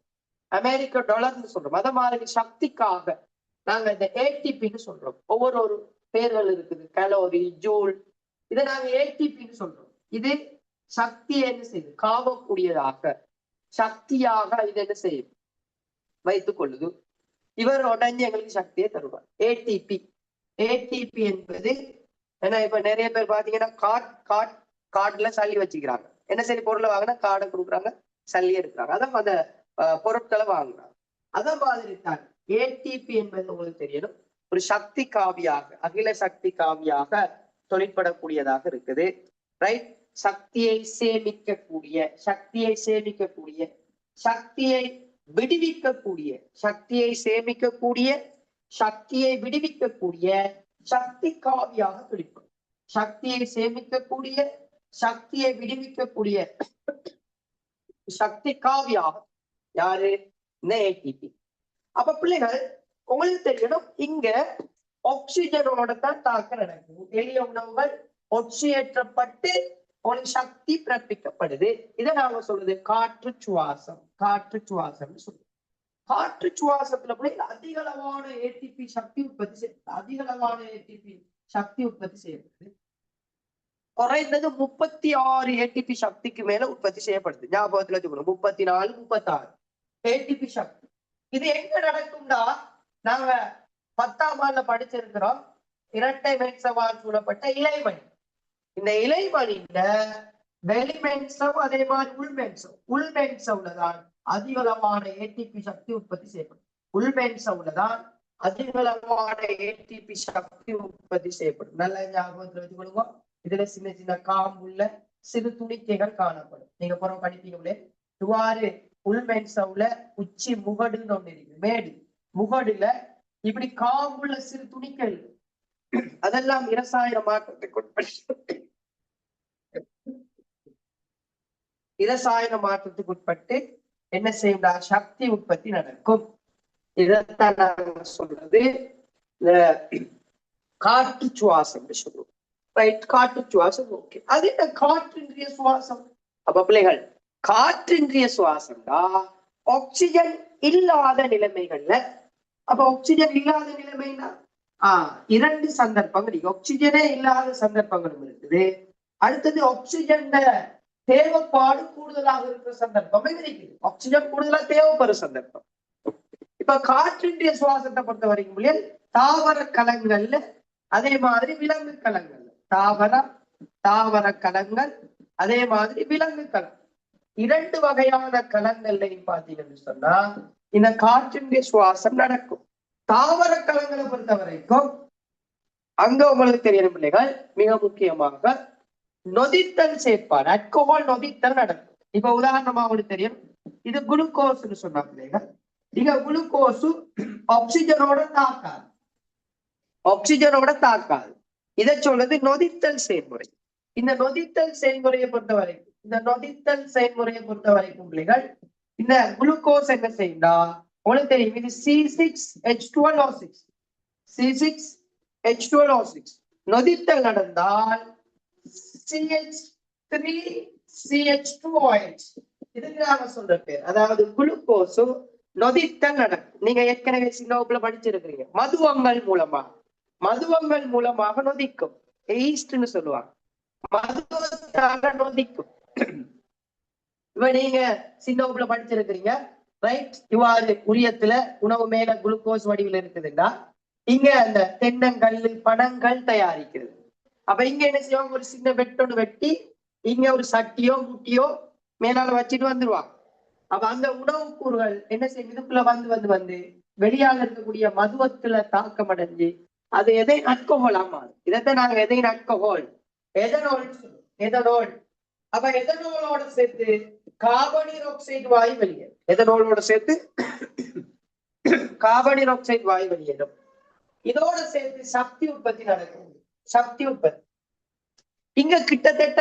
அமெரிக்க டாலர்னு சொல்றோம். அத மாதிரி சக்திக்காக நாங்க இந்த ஏடிபின்னு சொல்றோம். ஒவ்வொரு பேர்கள் இருக்குது, கலோரி, ஜூல், இதை நாங்க ஏடிபின்னு சொல்றோம். இது சக்தியை என்ன செய்யுது? காவக்கூடியதாக, சக்தியாக இது என்ன செய்யும்? வைத்துக் கொள்ளுது. இவர் உடஞ்சி எங்களுக்கு சக்தியை தருவார். ஏடிபி என்பது ஏன்னா இப்ப நிறைய பேர் பாத்தீங்கன்னா கார்டுல சல்லி வச்சுக்கிறாங்க. என்ன சரி பொருளை வாங்கினா கார்டை கொடுக்குறாங்க, சல்லியே இருக்கிறாங்க, அதான் அந்த பொருட்களை வாங்குறாங்க. அத மாதிரி தான் ஏடிபி என்பது உங்களுக்கு தெரியணும், ஒரு சக்தி காவியாக, அகில சக்தி காவியாக தொழிற்படக்கூடியதாக இருக்குது. ரைட்? சக்தியை சேமிக்கக்கூடிய, சக்தியை விடுவிக்கக்கூடிய, சக்தியை சேமிக்கக்கூடிய, சக்தியை விடுவிக்கக்கூடிய சக்தி காவியாக தொழிற்படும். சக்தியை சேமிக்கக்கூடிய, சக்தியை விடுவிக்கக்கூடிய சக்தி காவியாக யாரு? ஏடிபி. அப்ப பிள்ளைகள் உங்களுக்கு தெரியணும், இங்க ஆக்சிஜனோட தான் தாக்கம் நடக்குது. எளிய உணவுகள் ஒற்றியேற்றப்பட்டு ஒரு சக்தி பிறப்பிக்கப்படுது. இதை நாங்க சொல்றது காற்று சுவாசம். சொல்லுவோம். காற்று சுவாசத்துல பிள்ளைகள் அதிக அளவான ஏடிபி சக்தி உற்பத்தி செய்யப்படுது. குறைந்தது 36 ஏடிபி சக்திக்கு மேல உற்பத்தி செய்யப்படுது. ஞாபகத்துல வச்சுக்கணும், 34, 36 ஏடிபி சக்தி. இது எங்க நடக்கும்னா, நாங்க 10ஆம் ஆண்டுல படிச்சிருக்கிறோம், இரட்டை மென்சவால் சூழப்பட்ட இலைமணி. இந்த இலைமணியில வெளிமென்சவ் அதே மாதிரி உள்மென்சவ்லதான் அதிகளவான ஏடிபி சக்தி உற்பத்தி செய்யப்படும். உள்மென்சவ்லதான் அதிகளவான ஏடிபி சக்தி உற்பத்தி செய்யப்படும். நல்ல ஞாபகத்துல வச்சு கொடுங்க. இதுல சின்ன சின்ன காம்புள்ள சிறு துணிக்கைகள் காணப்படும். நீங்க புறம் படிப்பீங்களே, இவ்வாறு உள்மென்சவ்ல உச்சி முகடுன்னு ஒண்ணு இருக்கு, மேடு முகடுல இப்படி காம்புள்ள சிறு துணிக்கைகள், அதெல்லாம் இரசாயன மாற்றத்துக்கு உட்பட்டு என்ன செய்யும்டா? சக்தி உற்பத்தி நடக்கும். இதைத்தான் நாங்க சொல்றது காற்று சுவாசம் சொல்லுவோம். ரைட்? காற்று சுவாசம். ஓகே, அது என்ன காற்றின்றிய சுவாசம்? அப்ப பிள்ளைகள், காற்றின்றிய சுவாசம்டா ஆக்சிஜன் இல்லாத நிலைமைகள்ல. அப்ப ஆக்சிஜன் இல்லாத நிலைமைனா இரண்டு சந்தர்ப்பங்கள், ஆக்சிஜனே இல்லாத சந்தர்ப்பங்களும் இருக்குது. அடுத்தது ஆக்சிஜன் தேவைப்பாடு கூடுதலாக இருக்கிற சந்தர்ப்பம் இருக்குது. ஆக்சிஜன் கூடுதலா தேவைப்படுற சந்தர்ப்பம். இப்ப காற்றின்றிய சுவாசத்தை பொறுத்த வரைக்கும் தாவர கலங்கள்ல, அதே மாதிரி விலங்கு கலங்கள்ல, தாவர கலங்கள் அதே மாதிரி விலங்கு கலம், இரண்டு வகையான கலங்கள்லையும் பாத்தீங்கன்னு சொன்னா இந்த காற்றின்றிய சுவாசம் நடக்கும். தாவர கலங்களை பொறுத்த வரைக்கும் அங்க உங்களுக்கு தெரியணும் பிள்ளைகள், மிக முக்கியமாக நொதித்தல் செயற்பாடு, அல்கோஹால் நொதித்தல் நடக்கும். இப்ப உதாரணமா உங்களுக்கு தெரியும், இது குளுக்கோஸ் சொன்னா பிள்ளைகள், இங்க குளுக்கோஸ் ஆக்சிஜனோட தாக்காது, இதை சொல்றது நொதித்தல் செயல்முறை. இந்த நொதித்தல் செயல்முறையை பொறுத்த வரைக்கும் பிள்ளைகள் இந்த குளுக்கோஸ் என்ன செய்யுண்டா உங்களுக்கு தெரியும், இது C6H12O6 C6H12O6 நொதித்தல் நடந்தால் CH3CH2OH இதுக்கு நாம சொல்ற பேர். அதாவது குளுக்கோஸும் நொதித்தல் நடக்கும். நீங்க ஏற்கனவே சின்ன வகுப்புல படிச்சிருக்கிறீங்க. மதுவங்கள் மூலமாக நொதிக்கும். ஈஸ்ட்னு சொல்லுவாங்க. மதுவத்தால நொதிக்கும். இப்ப நீங்க சின்ன வகுப்புல படிச்சிருக்கிறீங்க, ரைட்? இவ்வாறு உரியத்துல உணவு மேல குளுக்கோஸ் வடிவில் இருக்குதுன்னா இங்க அந்த தென்னங்கல் பனங்கள் தயாரிக்கிறது. அப்ப இங்க என்ன செய்வாங்க, ஒரு சின்ன வெட்டோடு வெட்டி இங்க ஒரு சட்டியோ முட்டியோ மேலால வச்சுட்டு வந்துருவாங்க. அப்ப அந்த உணவு கூறுகள் என்ன செய்யும், இதுக்குள்ள வந்து வெளியால இருக்கக்கூடிய மதுவத்துல தாக்கம் அடைஞ்சு அது எதை அல்கோஹோல் மாறும். இதைத்தான் நாங்க எதை அல்கோஹோல் எதனோல். அப்ப எதனோலோட சேர்த்து கார்பனீர் ஆக்சைடு வாயு வெளியேறும். எதனோலோட சேர்த்து கார்பனீர் ஆக்சைடு வாயு வெளியேறும். இதோட சேர்த்து சக்தி உற்பத்தி நடக்கும். சக்தி உற்பத்தி இங்க கிட்டத்தட்ட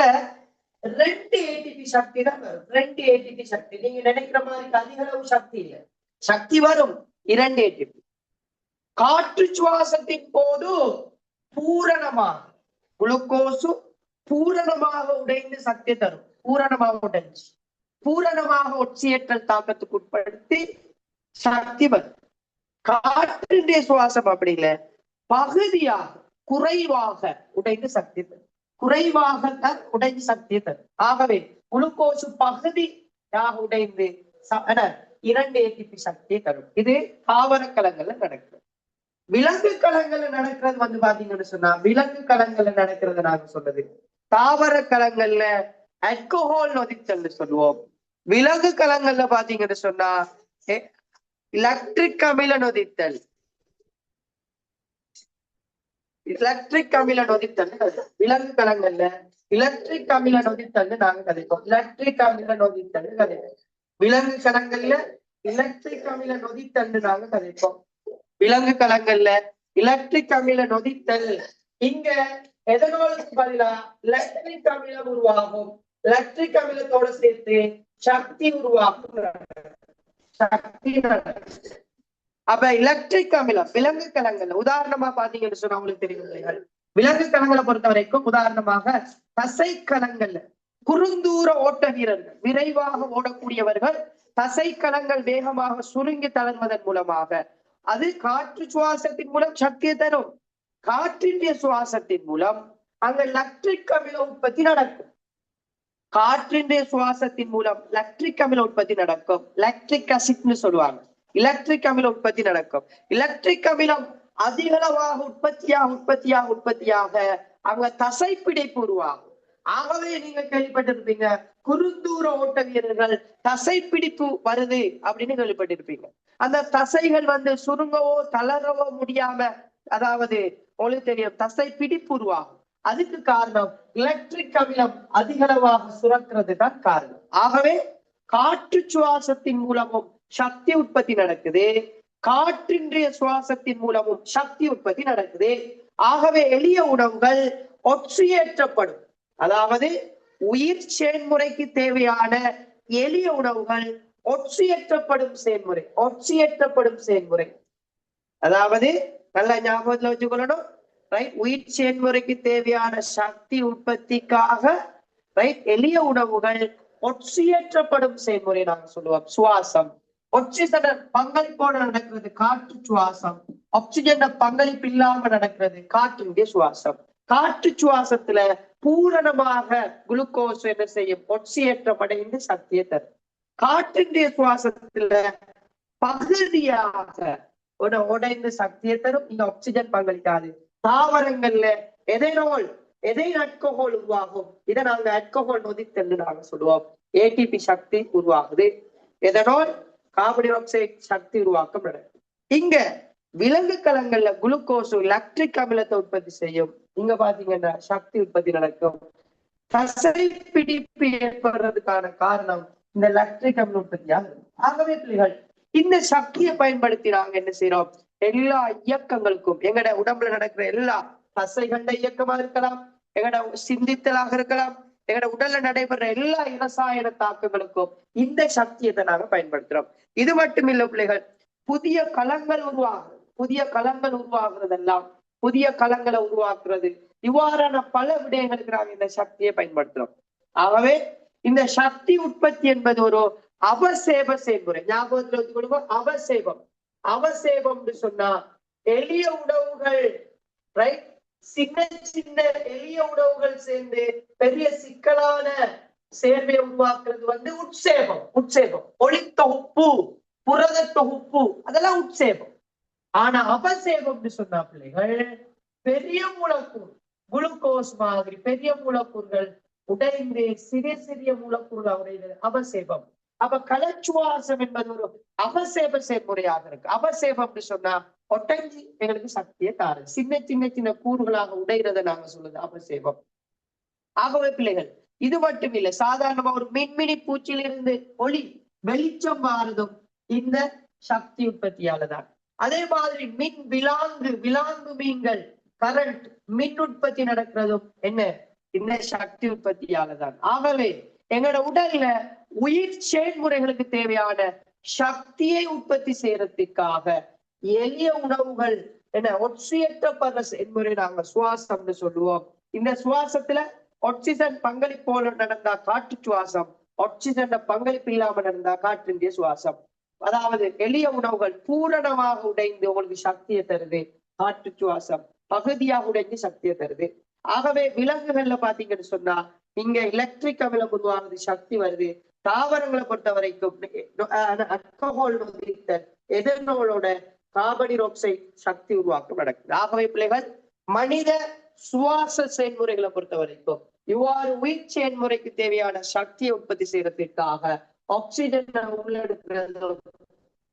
2 ATP சக்தி தான் வரும். 2 ATP சக்தி. நீங்க நினைக்கிற மாதிரி அதிக அளவு சக்தி இல்லை. சக்தி வரும் 2 ATP. காற்று சுவாசத்தின் போது பூரணமாக குளுக்கோசு பூரணமாக உடைந்து சக்தி தரும். பூரணமாக ஒட்சியேற்றல் தாக்கத்துக்கு உட்படுத்தி சக்தி வரும். காற்றினுடைய சுவாசம் அப்படி இல்லை, பகுதியாக குறைவாக உடைந்து சக்தி தரும். குறைவாகத்தான் உடைந்து சக்தி தரும். ஆகவே குளுக்கோசு பகுதியாக உடைந்து 2 ATP சக்தியை தரும். இது தாவர கலங்கள்ல நடக்குது. விலங்கு கலங்கள்ல நடக்கிறது பாத்தீங்கன்னு சொன்னா, விலங்கு கலங்கள்ல நடக்கிறது நாங்க சொன்னது. தாவர கலங்கள்ல ஆல்கோஹால் நொதித்தல் சொல்லுவோம். விலங்கு கலங்கள்ல பாத்தீங்கன்னு சொன்னா எலக்ட்ரிக் அமில நொதித்தல். விலங்கு கலங்கள்ல எலக்ட்ரிக் அமில நொதித்தல் நாங்க கதைப்போம். விலங்கு கலங்கள்ல எலக்ட்ரிக் அமில நொதித்தல் நாங்க கதைப்போம். விலங்கு கலங்கள்ல எலக்ட்ரிக் அமில நொதித்தல். இங்க எதனோலுக்கு பதிலா எலக்ட்ரிக் அமிலம் உருவாகும். எலக்ட்ரிக் அமிலத்தோட சேர்த்து சக்தி உருவாகும். அப்ப எலக்ட்ரிக் அமிலம் விலங்கு கலங்கள்ல உதாரணமா பாத்தீங்கன்னு சொன்னா உங்களுக்கு தெரியும். விலங்கு கலங்களை பொறுத்த வரைக்கும் உதாரணமாக தசை கலங்கள்ல குறுந்தூர ஓட்ட வீரர்கள், விரைவாக ஓடக்கூடியவர்கள், தசை கலங்கள் வேகமாக சுருங்கி தளர்வதன் மூலமாக அது காற்று சுவாசத்தின் மூலம் சக்தியை தரும். காற்றினுடைய சுவாசத்தின் மூலம் அங்க எலக்ட்ரிக் அமில உற்பத்தி நடக்கும். காற்றினுடைய சுவாசத்தின் மூலம் எலக்ட்ரிக் அமில உற்பத்தி நடக்கும். எலக்ட்ரிக் அசிட்னு சொல்லுவாங்க. எலக்ட்ரிக் அமில உற்பத்தி நடக்கும். எலக்ட்ரிக் அமிலம் அதிகளவாக உற்பத்தியாக அவங்க தசை பிடிப்பு உருவாகும். ஆகவே நீங்க கேள்விப்பட்டிருப்பீங்க, குறுந்தூர ஓட்ட வீரர்கள் தசை பிடிப்பு வருது அப்படின்னு கேள்விப்பட்டிருப்பீங்க. அந்த தசைகள் சுருங்கவோ தளரவோ முடியாம, அதாவது உங்களுக்கு தெரியும், தசை பிடிப்பு உருவாகும். அதுக்கு காரணம் எலக்ட்ரிக் அமிலம் அதிகளவாக சுரக்கிறது தான் காரணம். ஆகவே காற்று சுவாசத்தின் மூலமும் சக்தி உற்பத்தி நடக்குது, காற்றின்றைய சுவாசத்தின் மூலமும் சக்தி உற்பத்தி நடக்குது. ஆகவே எளிய உணவுகள் ஒட்சியேற்றப்படும். அதாவது உயிர் செயல்முறைக்கு தேவையான எளிய உணவுகள் ஒட்சியேற்றப்படும் செயல்முறை. அதாவது நல்லா ஞாபகத்துல வச்சுக்கொள்ளணும், ரைட்? உயிர் செயல்முறைக்கு தேவையான சக்தி உற்பத்திக்காக எளிய உணவுகள் ஒட்சியேற்றப்படும் செயல்முறை நாங்க சொல்லுவோம். சுவாசம் ஆக்சிஜன் பங்களிப்போட நடக்கிறது காற்று சுவாசம். ஆக்சிஜன் பங்களிப்பு இல்லாம நடக்கிறது காற்றினுடைய சுவாசம். காற்று சுவாசத்துல பூரணமாக குளுக்கோஸ் என்ன செய்யும், ஒட்சியேற்றமடைந்து சக்தியை தரும். காற்றினுடைய சுவாசத்துல பகுதியாக உடைந்து சக்தியை தரும். இந்த ஆக்சிஜன் பங்களிக்காது. தாவரங்கள்ல எதனோல் ஆல்கோஹால் உருவாகும். இதை நாங்க ஆல்கோஹால் நொதித்தல் நாங்க சொல்லுவோம். ATP சக்தி உருவாகுது. எதனோல் கார்பன் டை ஆக்சைடு சக்தி உருவாக்கம் நடக்கும். இங்க விலங்கு கலங்கள்ல குளுக்கோஸ் எலக்ட்ரிக் அமிலத்தை உற்பத்தி செய்யும். இங்க பாத்தீங்கன்னா சக்தி உற்பத்தி நடக்கும். தசை பிடிப்பு ஏற்படுறதுக்கான காரணம் இந்த எலக்ட்ரிக் அமில உற்பத்தியாக. ஆகவே பிள்ளைகள் இந்த சக்தியை பயன்படுத்தி நாங்க என்ன செய்யறோம், எல்லா இயக்கங்களுக்கும், எங்கட உடம்புல நடக்கிற எல்லா தசைகண்ட இயக்கமா இருக்கலாம், எங்கட சிந்தித்தலாக இருக்கலாம், எங்கட உடல்ல நடைபெற எல்லா இரசாயன தாக்கங்களுக்கும் இந்த சக்தியை நாங்க பயன்படுத்துறோம். இது மட்டும் இல்ல பிள்ளைகள், புதிய களங்கள் உருவாகுறதெல்லாம் புதிய களங்களை உருவாக்குறது இவ்வாறான பல விடயங்களுக்கு நாங்க இந்த சக்தியை பயன்படுத்துறோம். ஆகவே இந்த சக்தி உற்பத்தி என்பது ஒரு அவசேப செயல்முறை. ஞாபகத்துல வச்சு கொடுப்போம். அவசேபம் சொன்னா எளிய உணவுகள், ரைட், சின்ன சின்ன எளிய உணவுகள் சேர்ந்து பெரிய சிக்கலான சேர்வையை உருவாக்குறது உட்சேபம். ஒளித்தொகுப்பு, புரத தொகுப்பு, அதெல்லாம் உட்சேபம். ஆனா அவசேபம் சொன்னா பிள்ளைகள் பெரிய மூலக்கூறு, குளுக்கோஸ் மாதிரி பெரிய மூலக்கூறுகள் உடைந்து சிறிய சிறிய மூலக்கூறுகள் உடைகிறது அவசேபம். அப்ப கலச்சுவாசம் என்பது ஒரு அவசேப செயல்முறையாக இருக்கு. அவசேபம் சொன்னா ஒட்டஞ்சி எங்களுக்கு சக்தியை தாரு, சின்ன சின்ன சின்ன கூறுகளாக உடைகிறத நாங்க சொல்லுது அவசேபம். ஆகவே பிள்ளைகள் இது மட்டும் இல்லை, சாதாரணமா ஒரு மின்மினி பூச்சியிலிருந்து ஒளி வெளிச்சம் மாறுதும் இந்த சக்தி உற்பத்தியால தான். அதே மாதிரி விலாங்கு மீன்கள் கரண்ட் மின் உற்பத்தி நடக்கிறதும் என்ன, இந்த சக்தி உற்பத்தியால தான். ஆகவே எங்களோட உடல்ல உயிர் செயல்முறைகளுக்கு தேவையான சக்தியை உற்பத்தி செய்யறதுக்காக எளிய உணவுகள் என்ன ஒட்சியேற்றப்படுற செயல்முறை நாங்க சுவாசம்னு சொல்லுவோம். இந்த சுவாசத்துல ஆக்சிஜன் பங்களிப்போல நடந்தா காற்று சுவாசம், ஆக்சிஜன் பங்களிப்பு இல்லாம நடந்தா காற்றின்றிய சுவாசம். அதாவது எளிய உணவுகள் பூரணமாக உடைந்து உங்களுக்கு சக்தியை தருது, காற்று சுவாசம் பகுதியாக உடைந்து சக்தியை தருது. ஆகவே விலங்குகள்ல பாத்தீங்கன்னு சொன்னா இங்க எலக்ட்ரிக் அமிலம் உருவாகுது, சக்தி வருது. தாவரங்களை பொறுத்த வரைக்கும் அல்கஹால் எதனோட கார்பன் ஆக்சைடு சக்தி உருவாக்கம் நடக்குது. ஆகவே பிள்ளைகள் மனித சுவாச செயல்முறைகளை பொறுத்த வரைக்கும் இவ்வாறு உயிர் செயல்முறைக்கு தேவையான சக்தியை உற்பத்தி செய்யறதுக்காக ஆக்சிஜன் உள்ளெடுக்கிறதும்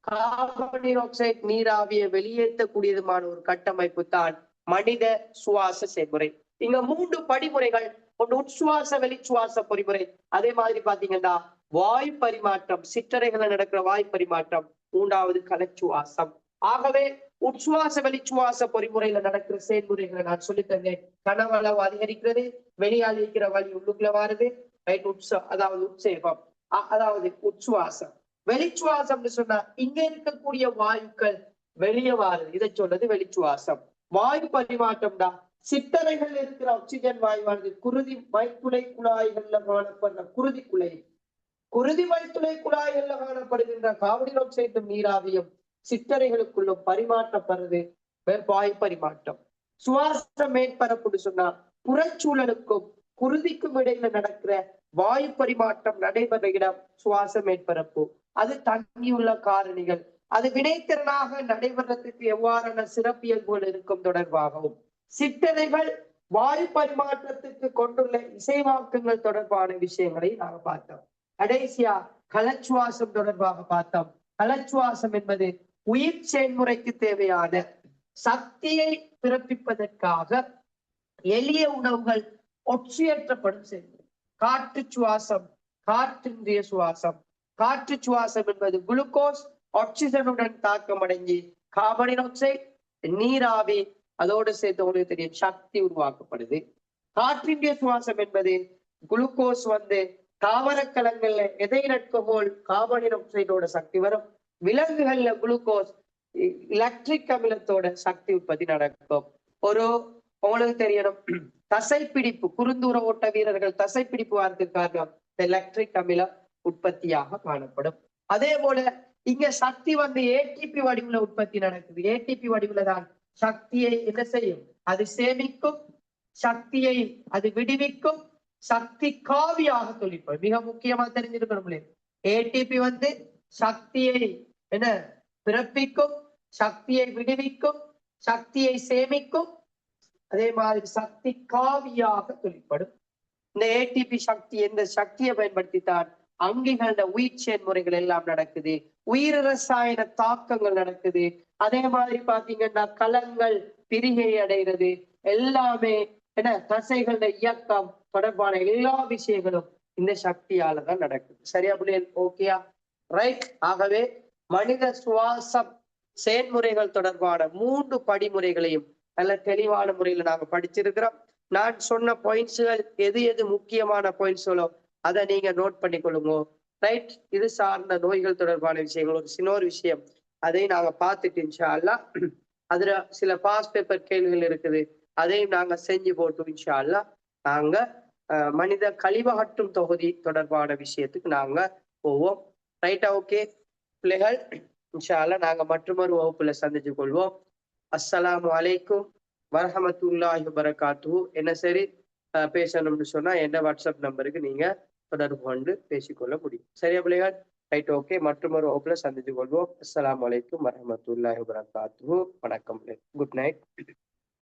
கார்பன் ஆக்சைடு நீராவியை வெளியேற்றக்கூடியதுமான ஒரு கட்டமைப்பு தான் மனித சுவாச செயல்முறை. இங்க 3 படிமுறைகள், ஒன்று உட்சுவாச வெளிச்சுவாச பொறிமுறை, அதே மாதிரி பாத்தீங்கன்னா வாயு பரிமாற்றம், சிற்றறைகளை நடக்கிற வாயு பரிமாற்றம், 3வது கலச்சுவாசம். ஆகவே உட்சுவாச வெளிச்சுவாச பொறிமுறையில நடக்கிற செயல்முறைகளை நான் சொல்லித்தந்தேன். கனவளவு அதிகரிக்கிறது, வெளியால் இருக்கிற வழி உள்ளுக்குள்ள வாருது, அதாவது உட்சேபம், அதாவது உட்சுவாசம். வெளிச்சுவாசம்னு சொன்னா இங்க இருக்கக்கூடிய வாயுக்கள் வெளியே வாருது, இதை சொல்றது வெளிச்சுவாசம். வாயு பரிமாற்றம் தான் சிற்றறைகள் இருக்கிற ஆக்சிஜன் வாயுவானது குருதி மைத்துளை குழாய்கள்ல காணப்படுற குருதி மைத்துளை குழாய்கள்ல காணப்படுகின்ற கார்பன் ஆக்சைடும் நீராவியும் சிற்றறைகளுக்குள்ளும் பரிமாற்றப்படுறது வாயு பரிமாற்றம். சுவாச மேற்பரப்புன்னு சொன்னா புறச்சூழலுக்கும் குருதிக்கும் இடையில நடக்கிற வாயு பரிமாற்றம் நடைபெற இடம் சுவாச மேற்பரப்பு. அது தங்கியுள்ள காரணிகள், அது வினைத்திறனாக நடைபெறத்துக்கு எவ்வாறான சிறப்பியல்புகள் இருக்கும் தொடர்பாகவும், சிற்றறைகள் வாயு பரிமாற்றத்துக்கு கொண்டுள்ள இசைவாக்கங்கள் தொடர்பான விஷயங்களை நாங்க பார்த்தோம். கடைசியா கலச்சுவாசம் தொடர்பாக பார்த்தோம். கலச்சுவாசம் என்பது உயிர் செயல்முறைக்கு தேவையான சக்தியை பிறப்பிப்பதற்காக எளிய உணவுகள் ஒட்சியேற்றப்படும் செயல்முறை. காற்று சுவாசம், காற்றின்றிய சுவாசம். காற்று சுவாசம் என்பது குளுக்கோஸ் ஆக்சிஜனுடன் தாக்கம் அடைஞ்சி கார்பன் ஆக்சைடு நீராவி அதோடு சேர்த்து உங்களுக்கு தெரியும் சக்தி உருவாக்கப்படுது. காற்றின்றிய சுவாசம் என்பது குளுக்கோஸ் தாவர கலங்கள்ல எதைலட்கோல் கார்பன் ஆக்சைடோட சக்தி வரும். விலங்குகள்ல குளுக்கோஸ் எலக்ட்ரிக் அமிலத்தோட சக்தி உற்பத்தி நடக்கும். உங்களுக்கு தெரியணும், தசைப்பிடிப்பு, குறுந்தூர ஓட்ட வீரர்கள் தசைப்பிடிப்பு வாரத்துக்கு காரணம் எலக்ட்ரிக் அமிலம் உற்பத்தியாக காணப்படும். அதே போல இங்க சக்தி ஏடிபி வடிவுல உற்பத்தி நடக்குது. ஏடிபி வடிவுல தான் சக்தியை என்ன செய்யும், அது சேமிக்கும், சக்தியை அது விடுவிக்கும், சக்தி காவியாக தொழிற்படும். மிக முக்கியமா தெரிஞ்சிருக்கணும், ஏடிபி சக்தியை என்ன பிறப்பிக்கும், சக்தியை விடுவிக்கும், சக்தியை சேமிக்கும், அதே மாதிரி சக்தி காவியாக தொழிற்படும். இந்த ஏடிபி சக்தி, இந்த சக்தியை பயன்படுத்தித்தான் அங்கிகள உயிர் செயல்முறைகள் எல்லாம் நடக்குது, உயிர் ரசாயன தாக்கங்கள் நடக்குது. அதே மாதிரி பாத்தீங்கன்னா களங்கள் பிரிகை அடைகிறது, எல்லாமே என்ன தசைகள இயக்கம் தொடர்பான எல்லா விஷயங்களும் இந்த சக்தியால தான் நடக்குது. சரியா பிள்ளைகள்? ஓகேயா? ரைட். ஆகவே மனித சுவாசம் செயல்முறைகள் தொடர்பான 3 படிமுறைகளையும் நல்ல தெளிவான முறையில நாங்க படிச்சிருக்கிறோம். நான் சொன்ன பாயிண்ட்ஸ்கள் எது எது முக்கியமான பாயிண்ட்ஸ்களோ அதை நீங்க நோட் பண்ணி கொள்ளுங்க. ரைட், இது சார்ந்த நோய்கள் தொடர்பான விஷயங்கள் ஒரு சின்ன விஷயம், அதை நாங்க பார்த்துட்டு இன்ஷா அல்லாஹ் அதுல சில பாஸ் பேப்பர் கேள்விகள் இருக்குது, அதையும் நாங்க செஞ்சு போட்டு இன்ஷா அல்லாஹ் நாங்க மனித கழிவகட்டும் தொகுதி தொடர்பான விஷயத்துக்கு நாங்க போவோம். ரைட்டா? ஓகே பிள்ளைகள், இன்ஷா அல்லாஹ் நாங்க மற்றொரு வகுப்புல சந்திச்சு கொள்வோம். அஸ்ஸலாமு அலைக்கும் வரஹமத்துல்லாஹி வபரகாத்துஹு. என்ன சரி பேசணும்னு சொன்னா என்ன வாட்ஸ்அப் நம்பருக்கு நீங்க தொடர்பு கொண்டு பேசிக்கொள்ள முடியும். சரியா பிள்ளைகள்? Right, okay. மற்றொரு வகுப்புல சந்திச்சு கொள்வோம். அஸ்ஸலாமு அலைக்கும் வரஹமத்துல்லாஹி வபரகாத்துஹு. வணக்கம், குட் நைட்.